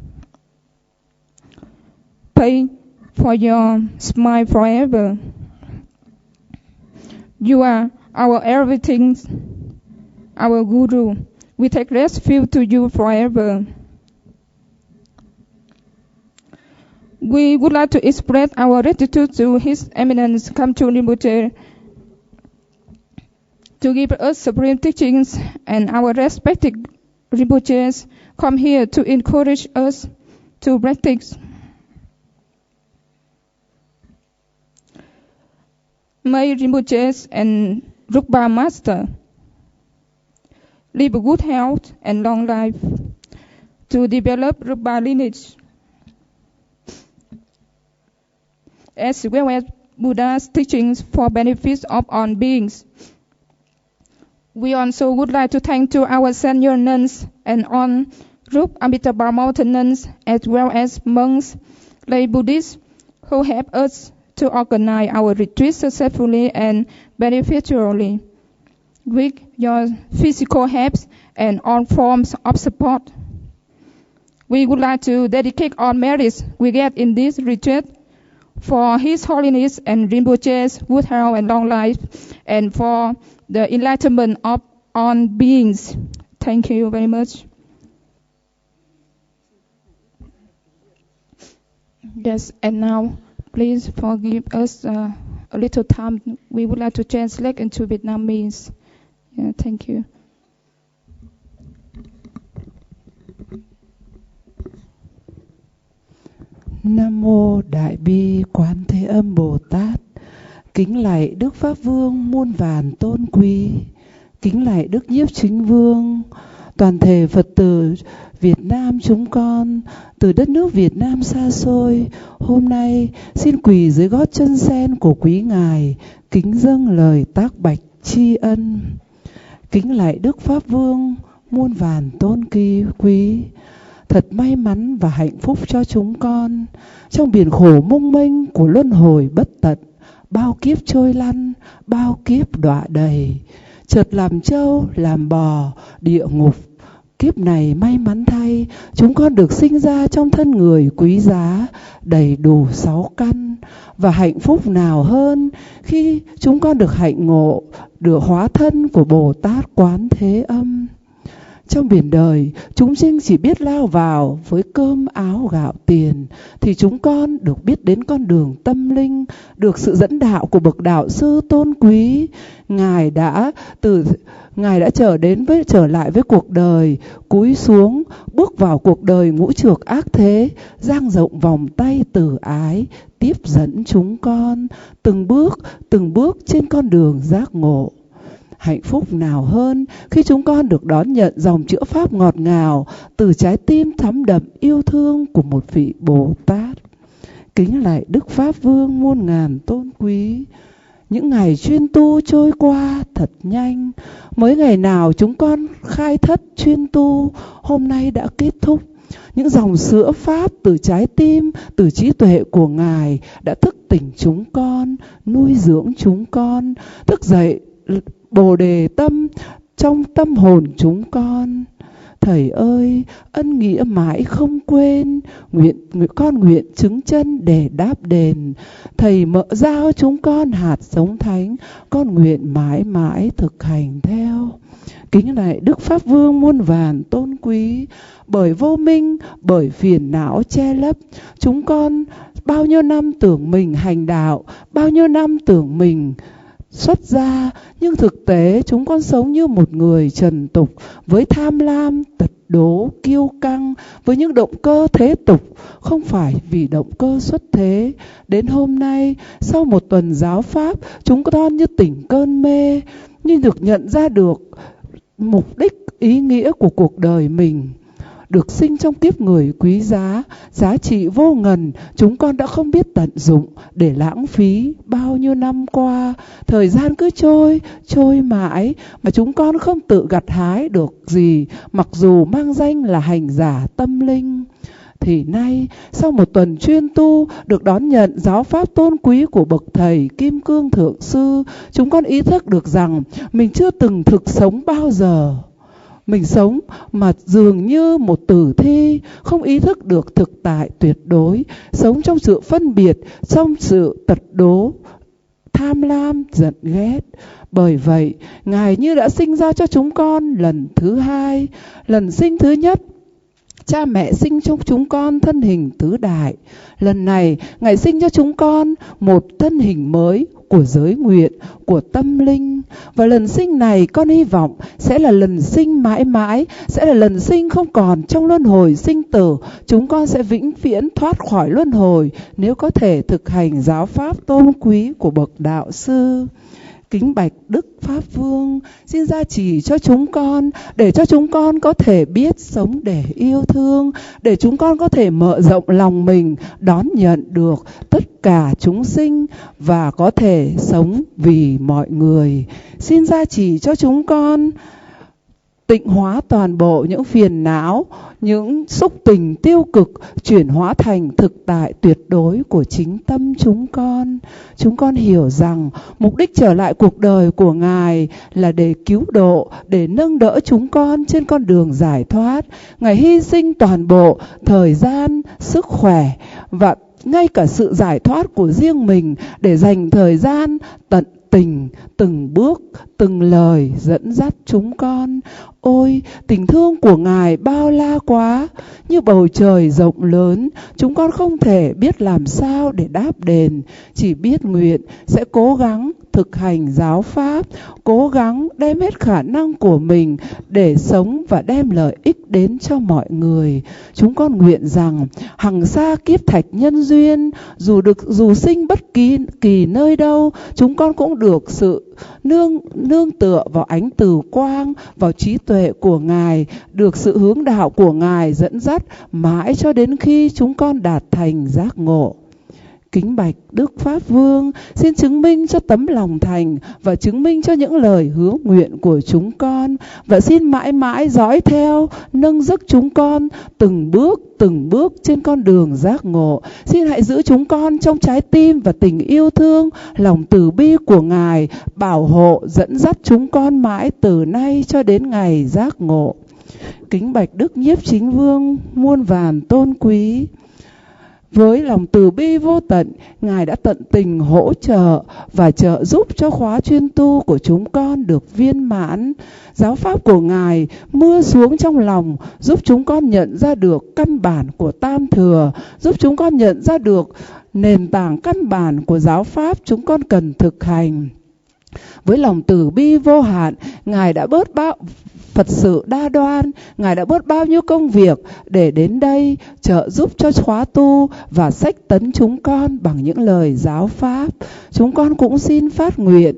Pray for your smile forever. You are our everything, our Guru. We take refuge to you forever. We would like to express our gratitude to His Eminence Kamchu Rinpoche to give us supreme teachings, and our respected Rinpoches come here to encourage us to practice. May Rinpoches and Rupa Master live good health and long life to develop Rupa lineage, as well as Buddha's teachings for benefits of all beings. We also would like to thank to our senior nuns and all Rup Amitabha Mountain nuns, as well as monks, lay Buddhists, who help us to organize our retreat successfully and beneficially, with your physical help and all forms of support. We would like to dedicate all merits we get in this retreat for His Holiness and Rinpoche's good health and long life, and for the enlightenment of all beings. Thank you very much. Yes, and now please forgive us a little time. We would like to translate into Vietnamese. Yeah, thank you. Nam mô Đại bi Quán Thế Âm Bồ Tát. Kính lạy Đức Pháp Vương muôn vàn tôn quý. Kính lạy Đức Nhiếp Chính Vương, toàn thể Phật tử Việt Nam chúng con từ đất nước Việt Nam xa xôi, hôm nay xin quỳ dưới gót chân sen của quý ngài, kính dâng lời tác bạch tri ân. Kính lạy Đức Pháp Vương muôn vàn tôn quý. Thật may mắn và hạnh phúc cho chúng con trong biển khổ mông mênh của luân hồi bất tận, bao kiếp trôi lăn, bao kiếp đọa đầy, chợt làm trâu làm bò địa ngục. Kiếp này may mắn thay, chúng con được sinh ra trong thân người quý giá, đầy đủ 6 căn. Và hạnh phúc nào hơn khi chúng con được hạnh ngộ, được hóa thân của Bồ Tát Quán Thế Âm. Trong biển đời, chúng sinh chỉ biết lao vào với cơm áo gạo tiền, thì chúng con được biết đến con đường tâm linh, được sự dẫn đạo của bậc đạo sư tôn quý. Ngài đã trở lại với cuộc đời, cúi xuống, bước vào cuộc đời ngũ trược ác thế, dang rộng vòng tay từ ái, tiếp dẫn chúng con từng bước trên con đường giác ngộ. Hạnh phúc nào hơn khi chúng con được đón nhận dòng chữa pháp ngọt ngào từ trái tim thắm đậm yêu thương của một vị Bồ Tát. Kính lạy Đức Pháp Vương muôn ngàn tôn quý. Những ngày chuyên tu trôi qua thật nhanh. Mới ngày nào chúng con khai thất chuyên tu, hôm nay đã kết thúc. Những dòng sữa pháp từ trái tim, từ trí tuệ của Ngài đã thức tỉnh chúng con, nuôi dưỡng chúng con, thức dậy Bồ đề tâm trong tâm hồn chúng con. Thầy ơi, ân nghĩa mãi không quên, con nguyện chứng chân để đáp đền. Thầy mợ giao chúng con hạt giống thánh, con nguyện mãi mãi thực hành theo. Kính lạy Đức Pháp Vương muôn vàn tôn quý. Bởi vô minh, bởi phiền não che lấp, chúng con bao nhiêu năm tưởng mình hành đạo, bao nhiêu năm tưởng mình xuất gia, nhưng thực tế chúng con sống như một người trần tục, với tham lam, tật đố, kiêu căng, với những động cơ thế tục, không phải vì động cơ xuất thế. Đến hôm nay, sau một tuần giáo pháp, chúng con như tỉnh cơn mê, như được nhận ra được mục đích, ý nghĩa của cuộc đời mình. Được sinh trong kiếp người quý giá, giá trị vô ngần, chúng con đã không biết tận dụng để lãng phí bao nhiêu năm qua. Thời gian cứ trôi mãi mà chúng con không tự gặt hái được gì, mặc dù mang danh là hành giả tâm linh. Thì nay, sau một tuần chuyên tu, được đón nhận giáo pháp tôn quý của bậc thầy Kim Cương Thượng Sư, chúng con ý thức được rằng mình chưa từng thực sống bao giờ. Mình sống mà dường như một tử thi, không ý thức được thực tại tuyệt đối, sống trong sự phân biệt, trong sự tật đố, tham lam, giận ghét. Bởi vậy, Ngài như đã sinh ra cho chúng con lần thứ hai. Lần sinh thứ nhất, cha mẹ sinh cho chúng con thân hình tứ đại. Lần này, Ngài sinh cho chúng con một thân hình mới của giới nguyện, của tâm linh. Và lần sinh này con hy vọng sẽ là lần sinh mãi mãi, sẽ là lần sinh không còn trong luân hồi sinh tử. Chúng con sẽ vĩnh viễn thoát khỏi luân hồi nếu có thể thực hành giáo pháp tôn quý của bậc đạo sư. Kính bạch Đức Pháp Vương, xin gia trì cho chúng con, để cho chúng con có thể biết sống để yêu thương, để chúng con có thể mở rộng lòng mình, đón nhận được tất cả chúng sinh và có thể sống vì mọi người. Xin gia trì cho chúng con tịnh hóa toàn bộ những phiền não, những xúc tình tiêu cực, chuyển hóa thành thực tại tuyệt đối của chính tâm chúng con. Chúng con hiểu rằng mục đích trở lại cuộc đời của Ngài là để cứu độ, để nâng đỡ chúng con trên con đường giải thoát. Ngài hy sinh toàn bộ thời gian, sức khỏe và ngay cả sự giải thoát của riêng mình để dành thời gian tận tình, từng bước, từng lời dẫn dắt chúng con. Ôi, tình thương của Ngài bao la quá, như bầu trời rộng lớn, chúng con không thể biết làm sao để đáp đền, chỉ biết nguyện sẽ cố gắng thực hành giáo pháp, cố gắng đem hết khả năng của mình để sống và đem lợi ích đến cho mọi người. Chúng con nguyện rằng hằng sa kiếp thạch nhân duyên, dù sinh bất kỳ nơi đâu, chúng con cũng được sự nương tựa vào ánh từ quang, vào trí tuệ của Ngài, được sự hướng đạo của Ngài dẫn dắt mãi cho đến khi chúng con đạt thành giác ngộ. Kính bạch Đức Pháp Vương, xin chứng minh cho tấm lòng thành và chứng minh cho những lời hứa nguyện của chúng con, và xin mãi mãi dõi theo, nâng giấc chúng con từng bước trên con đường giác ngộ. Xin hãy giữ chúng con trong trái tim và tình yêu thương, lòng từ bi của Ngài, bảo hộ dẫn dắt chúng con mãi từ nay cho đến ngày giác ngộ. Kính bạch Đức Nhiếp Chính Vương muôn vàn tôn quý, với lòng từ bi vô tận, Ngài đã tận tình hỗ trợ và trợ giúp cho khóa chuyên tu của chúng con được viên mãn. Giáo pháp của Ngài mưa xuống trong lòng, giúp chúng con nhận ra được căn bản của Tam Thừa, giúp chúng con nhận ra được nền tảng căn bản của giáo pháp chúng con cần thực hành. Với lòng từ bi vô hạn, Ngài đã bớt bao Phật sự đa đoan, Ngài đã bớt bao nhiêu công việc để đến đây trợ giúp cho khóa tu và sách tấn chúng con bằng những lời giáo pháp. Chúng con cũng xin phát nguyện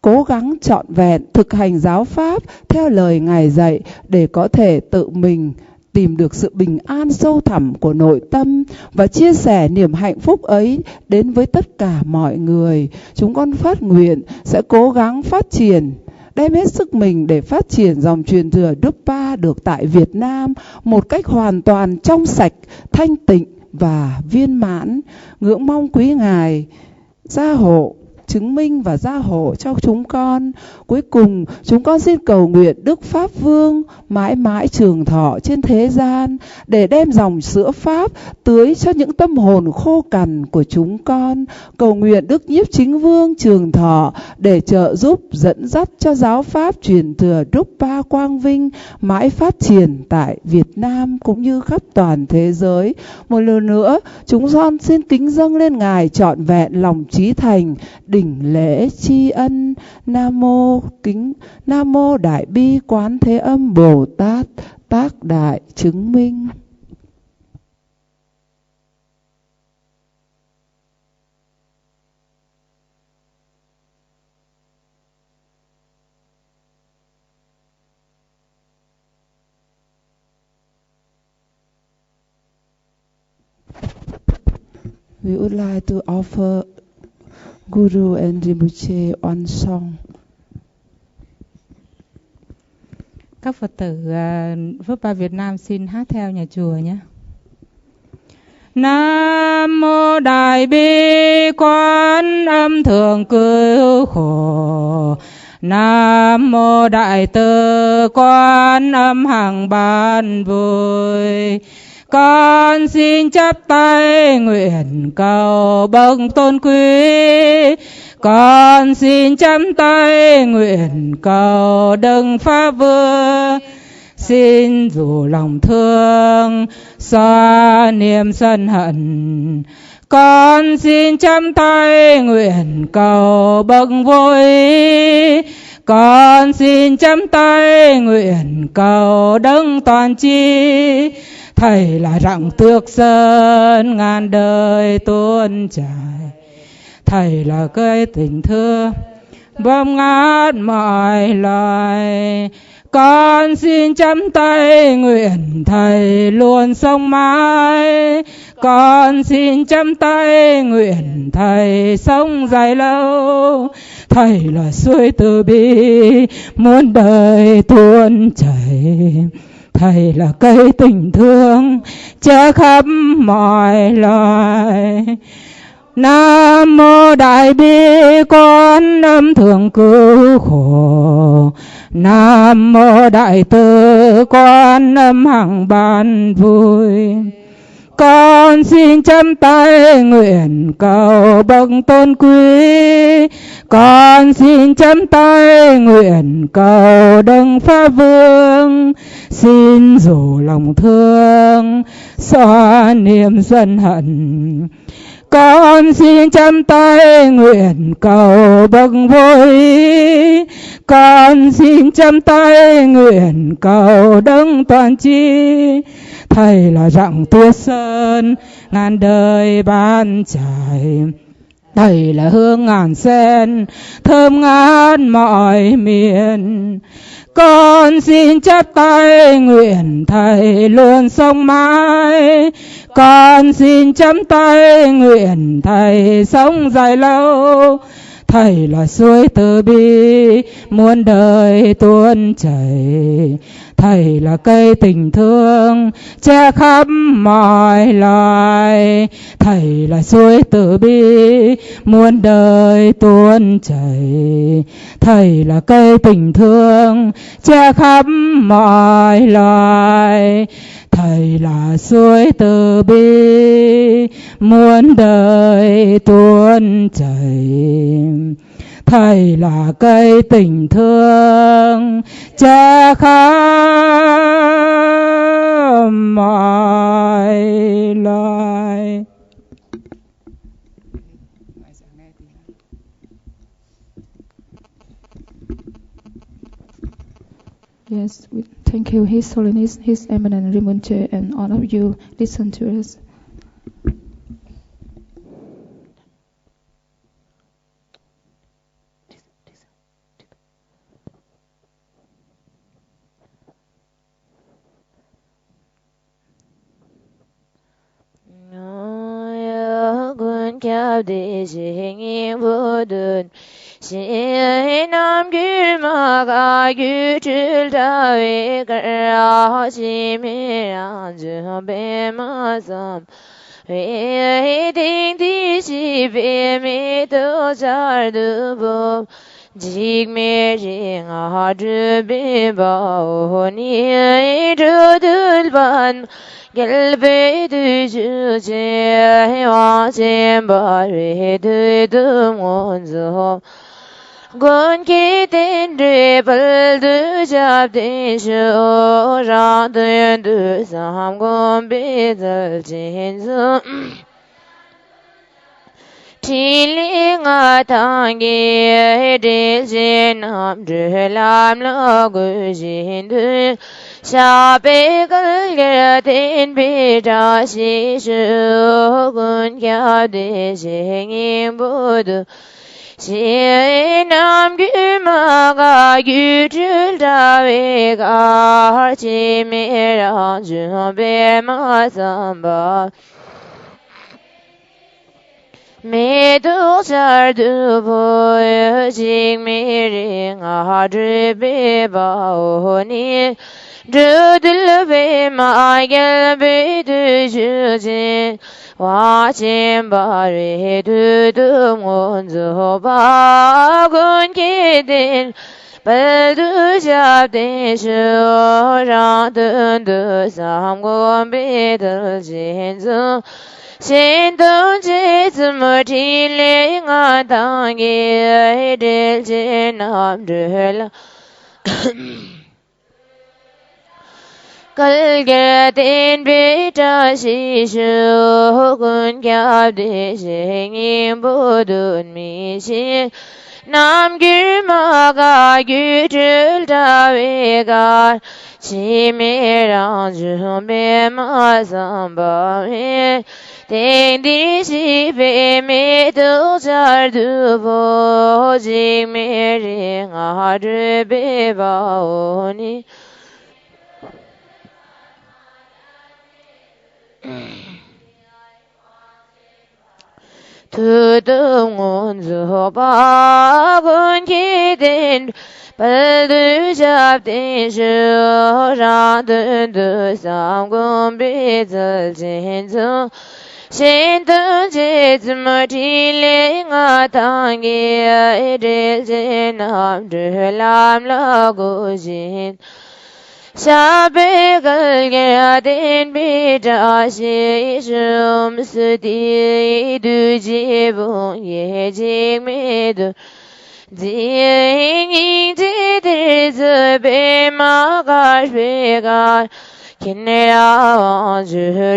cố gắng trọn vẹn thực hành giáo pháp theo lời Ngài dạy để có thể tự mình tìm được sự bình an sâu thẳm của nội tâm và chia sẻ niềm hạnh phúc ấy đến với tất cả mọi người. Chúng con phát nguyện sẽ cố gắng phát triển, đem hết sức mình để phát triển dòng truyền thừa Drupal được tại Việt Nam một cách hoàn toàn trong sạch, thanh tịnh và viên mãn. Ngưỡng mong quý Ngài gia hộ, chứng minh và gia hộ cho chúng con. Cuối cùng, chúng con xin cầu nguyện Đức Pháp Vương mãi mãi trường thọ trên thế gian để đem dòng sữa Pháp tưới cho những tâm hồn khô cằn của chúng con. Cầu nguyện Đức Nhiếp Chính Vương trường thọ để trợ giúp dẫn dắt cho giáo Pháp truyền thừa Drupal quang vinh mãi phát triển tại Việt Nam cũng như khắp toàn thế giới. Một lần nữa, chúng con xin kính dâng lên Ngài trọn vẹn lòng chí thành, đỉnh lễ tri ân. Nam mô Đại Bi Quán Thế Âm Bồ Tát tác đại chứng minh. We would like to offer Guru and Rinpoche one song. Các Phật tử Drupal Việt Nam xin hát theo nhà chùa nhé. Nam mô Đại Bi Quán Âm Thường Cứu Khổ. Nam mô Đại Từ Quán Âm Hằng Ban Vui. Con xin chắp tay nguyện cầu bậc tôn quý. Con xin chắp tay nguyện cầu Đấng Pháp Vương. Xin dù lòng thương xóa niềm sân hận. Con xin chắp tay nguyện cầu bậc vô ý. Con xin chắp tay nguyện cầu Đấng toàn tri. Thầy là rặng tước sơn ngàn đời tuôn trải. Thầy là cây tình thương bom ngát mọi loài. Con xin chắp tay nguyện Thầy luôn sống mãi. Con xin chắp tay nguyện Thầy sống dài lâu. Thầy là suối từ bi muôn đời tuôn chảy. Thầy là cây tình thương che khắp mọi loài. Nam mô Đại Bi Quán Âm Thường Cứu Khổ. Nam mô Đại Từ Quán Âm Hằng Ban Vui. Con xin chắp tay nguyện cầu bậc tôn quý. Con xin chắp tay nguyện cầu đấng Pháp Vương. Xin rủ lòng thương xóa niềm sân hận. Con xin chắp tay nguyện cầu bậc vô ý. Con xin chắp tay nguyện cầu đấng toàn tri. Thầy là rặng tuyết sơn ngàn đời ban trải. Thầy là hương ngàn sen thơm ngát mọi miền. Con xin chắp tay nguyện Thầy luôn sống mãi. Con xin chắp tay nguyện Thầy sống dài lâu. Thầy là suối từ bi muôn đời tuôn chảy. Thầy là cây tình thương che khắp mọi loài. Thầy là suối từ bi muôn đời tuôn chảy. Thầy là cây tình thương che khắp mọi loài. Thầy là suối từ bi muôn đời tuôn chảy. Thầy là cây tình thương che khắp mọi loài. Yes, we thank you, His Holiness, His Eminent Rinpoche, and all of you listen to us. Quân cao đi sinh vô đơn. Xin nam gül maga güçül davi kara çimiran cübe mazam. Ve ding dişi ve mi dojardı bu. Jig me jing a cübe bao ni rudul ban. Gelbe düzüce vacem bari duydum onzo. Gon giden rebel cabdin şu radın düzam gon bedel cinzu. Chiling atangi edil jinam drelam lagu jindu. Shabe galgatin bidashi shugun kyabde shengin budu. Sinam gümaga gücül davi gar çimiran cübe masamba. Medu sardu boyu jingmiring adribe baoni. Rudul ve magel be düzüce. Vacim bari düdüm onzu bagun gidin. Beldu cabdin şura döndü samgun bedel cinzu. Sindun cizmı çiling atangi edil cinam dröla. Kalgatin bitashi shugun kyabde shengin budun mishin. Nam gülmaga gücül davigar. Çimiran cübe mazamba me. Ding dişi be mi dojardı bu. Jingmiring adrebe baoni. Tudum onzu bagun gidin. Beldu cabdin şura döndü samgun bedel cinzu. Shindun cizmı çiling atangi edil cinam drölam lagu jin. 下辈个个定比扎西什斯地度吉崩也吉没度。Ding did the be my gosh be God. Can I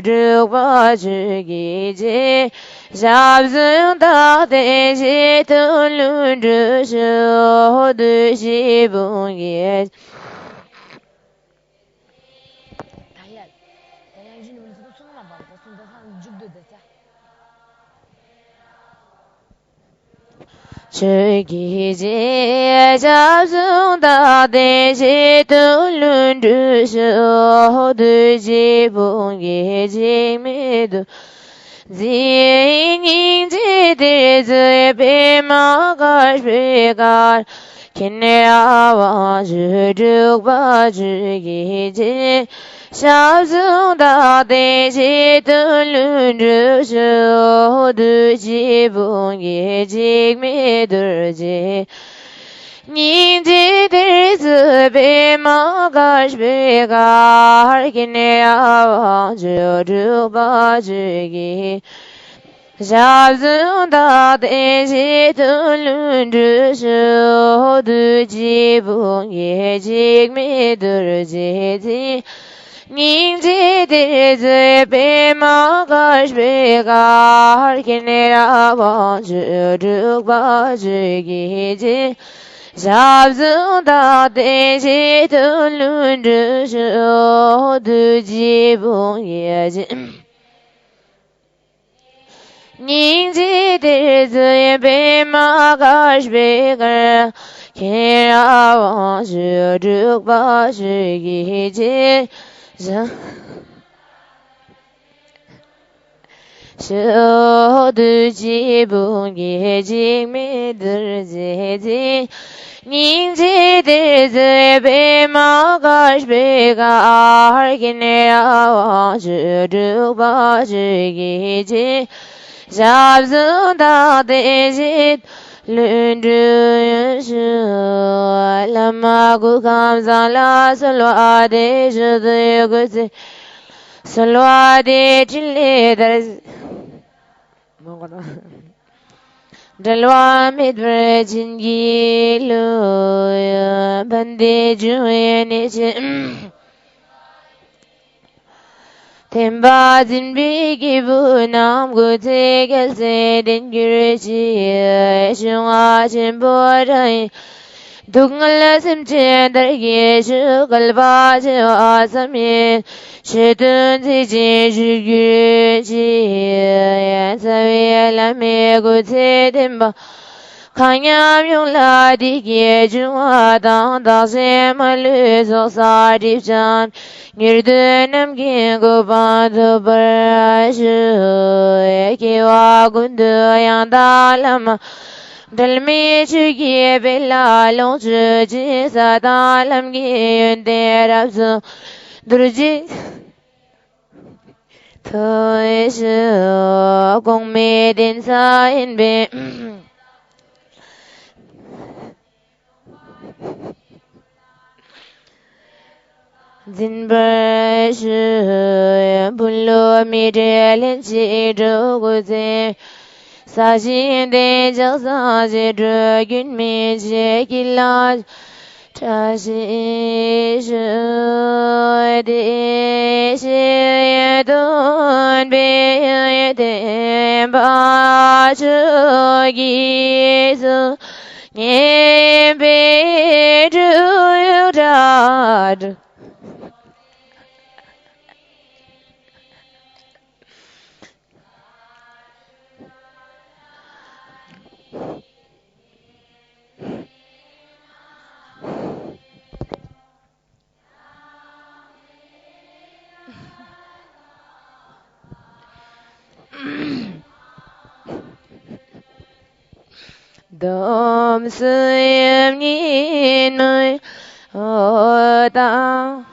do what you get? Jobs and that is it to lose so do she bung it. Chögi 잡순다 대시 tulundu쇼 두지 봉기 지미도 지잉잉지 대즈에 비마가시가 키네아와 주죽 바주기지 잡순다 대시 tulundu쇼 두지 봉기 지미도지 닌지들 베마가시가 할기네아와 주죽 바주기 잡순다 대시 tulundu쇼 두지 봉기 지미도지 닌지들 베마가시가 할기네아와 주죽 바주기지 잡순다 대시 tulundu쇼 두지 봉예지 닌지들 베마가시가 키라와 주죽 바주기지 쇼두지 봉예지 미들지지 닌지들 베마가시가 할기네아와 주죽 바주기지 잡순다 대시 룬두유슈 라마구 감살라 솔와데 주드유구지 솔와데 칠레다르 뭐가나 dalwa midbre jingilo bande juene temba jinbi gibunam gute gelse den güreci şunga çimboray dungal simche darge şu kalba şu asami şedun zici jugüreci savyela me gute temba kanyam yungla dike junga dang da se malu so sa dipjan girdönüm ki gobandu barashu kiwa gundu yanda lama dalmi chuki bella longchu ji sa dalam ki yunde rapsu durji thoishu gong me din sa inbe 진벌슈 불로 미래는 지르고제 사신대 적사제 드균미제 길라 자시슈 대시에 돈 베여대 바주기수 예배주유다드 Dom suyem ni nơi ta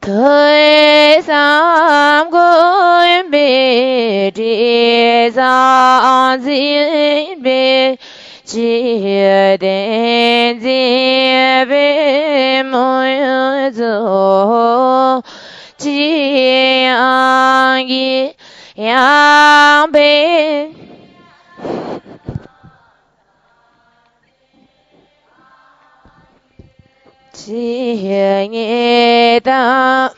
thời sam goy be ti sa zi be chỉ đến gì về mỗi giờ chỉ ăn gì yang bên chỉ nghe ta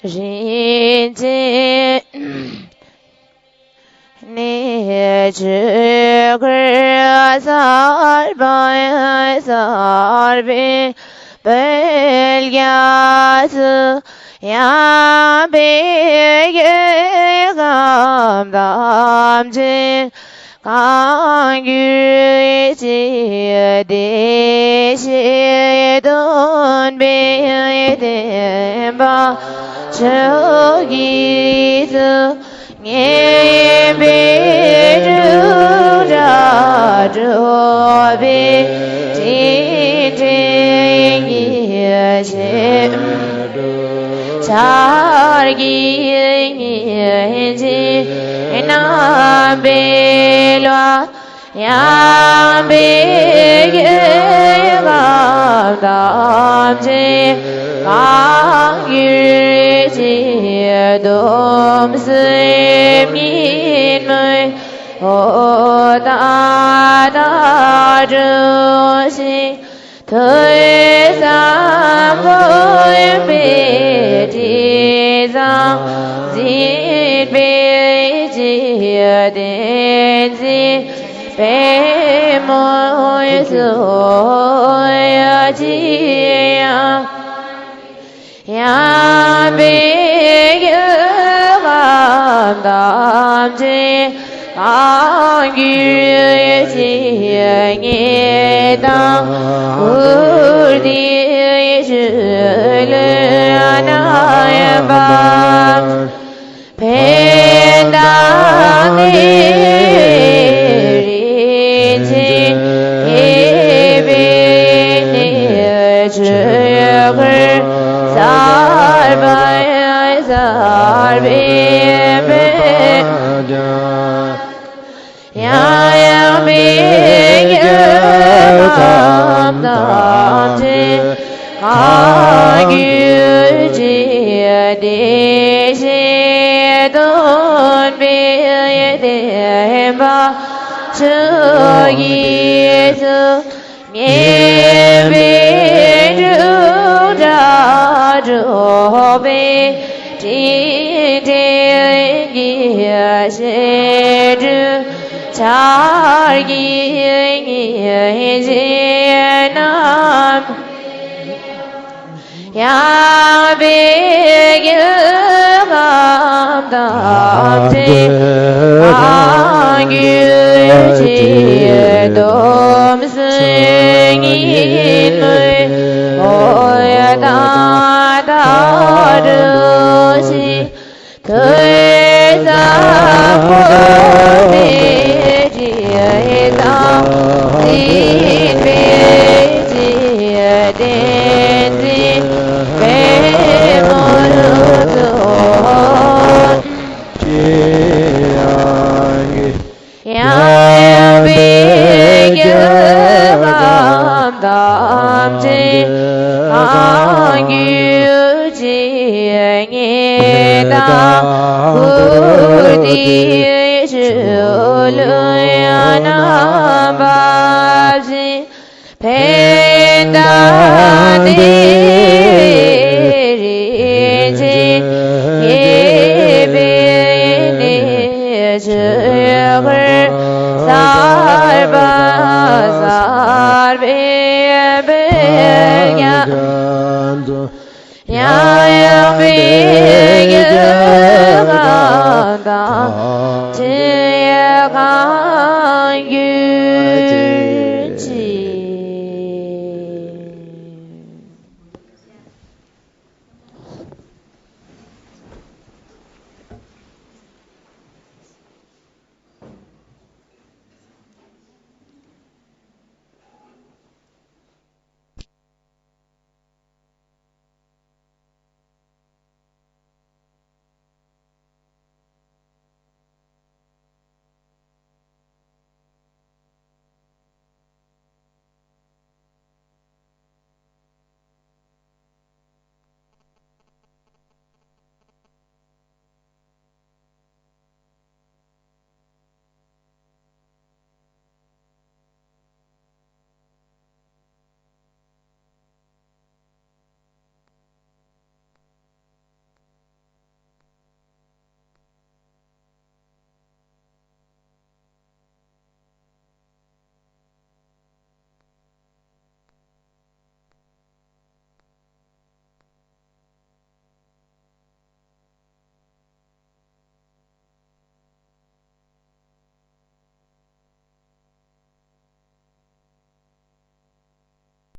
人间你只个三百三百本家子呀别个干当真刚遇见的些东北的吧这一次你别住着这边今天也是자기 인지 남벨와 양배게 감담지 강유지 dom스민의 오다다주시 더 이상 보이비지상 진비지den지 배모이소야지야 양비게 감담지 강유지행이다 우리 주를 나의 밤 벤당이리지 예비니 주역을 살바야 살비베 야야미게 감당지 아규지에 대시돈 비에 대바 저기에서 예비주자 조비 지대기야 세주 자기지남 야비게 감담지 강유지에 dom승인의 오야다다르시 더 이상 보내지에다 진배지에 된지 배모르도 양비게 감담지 강유지행이다 우리 주를 나바지 배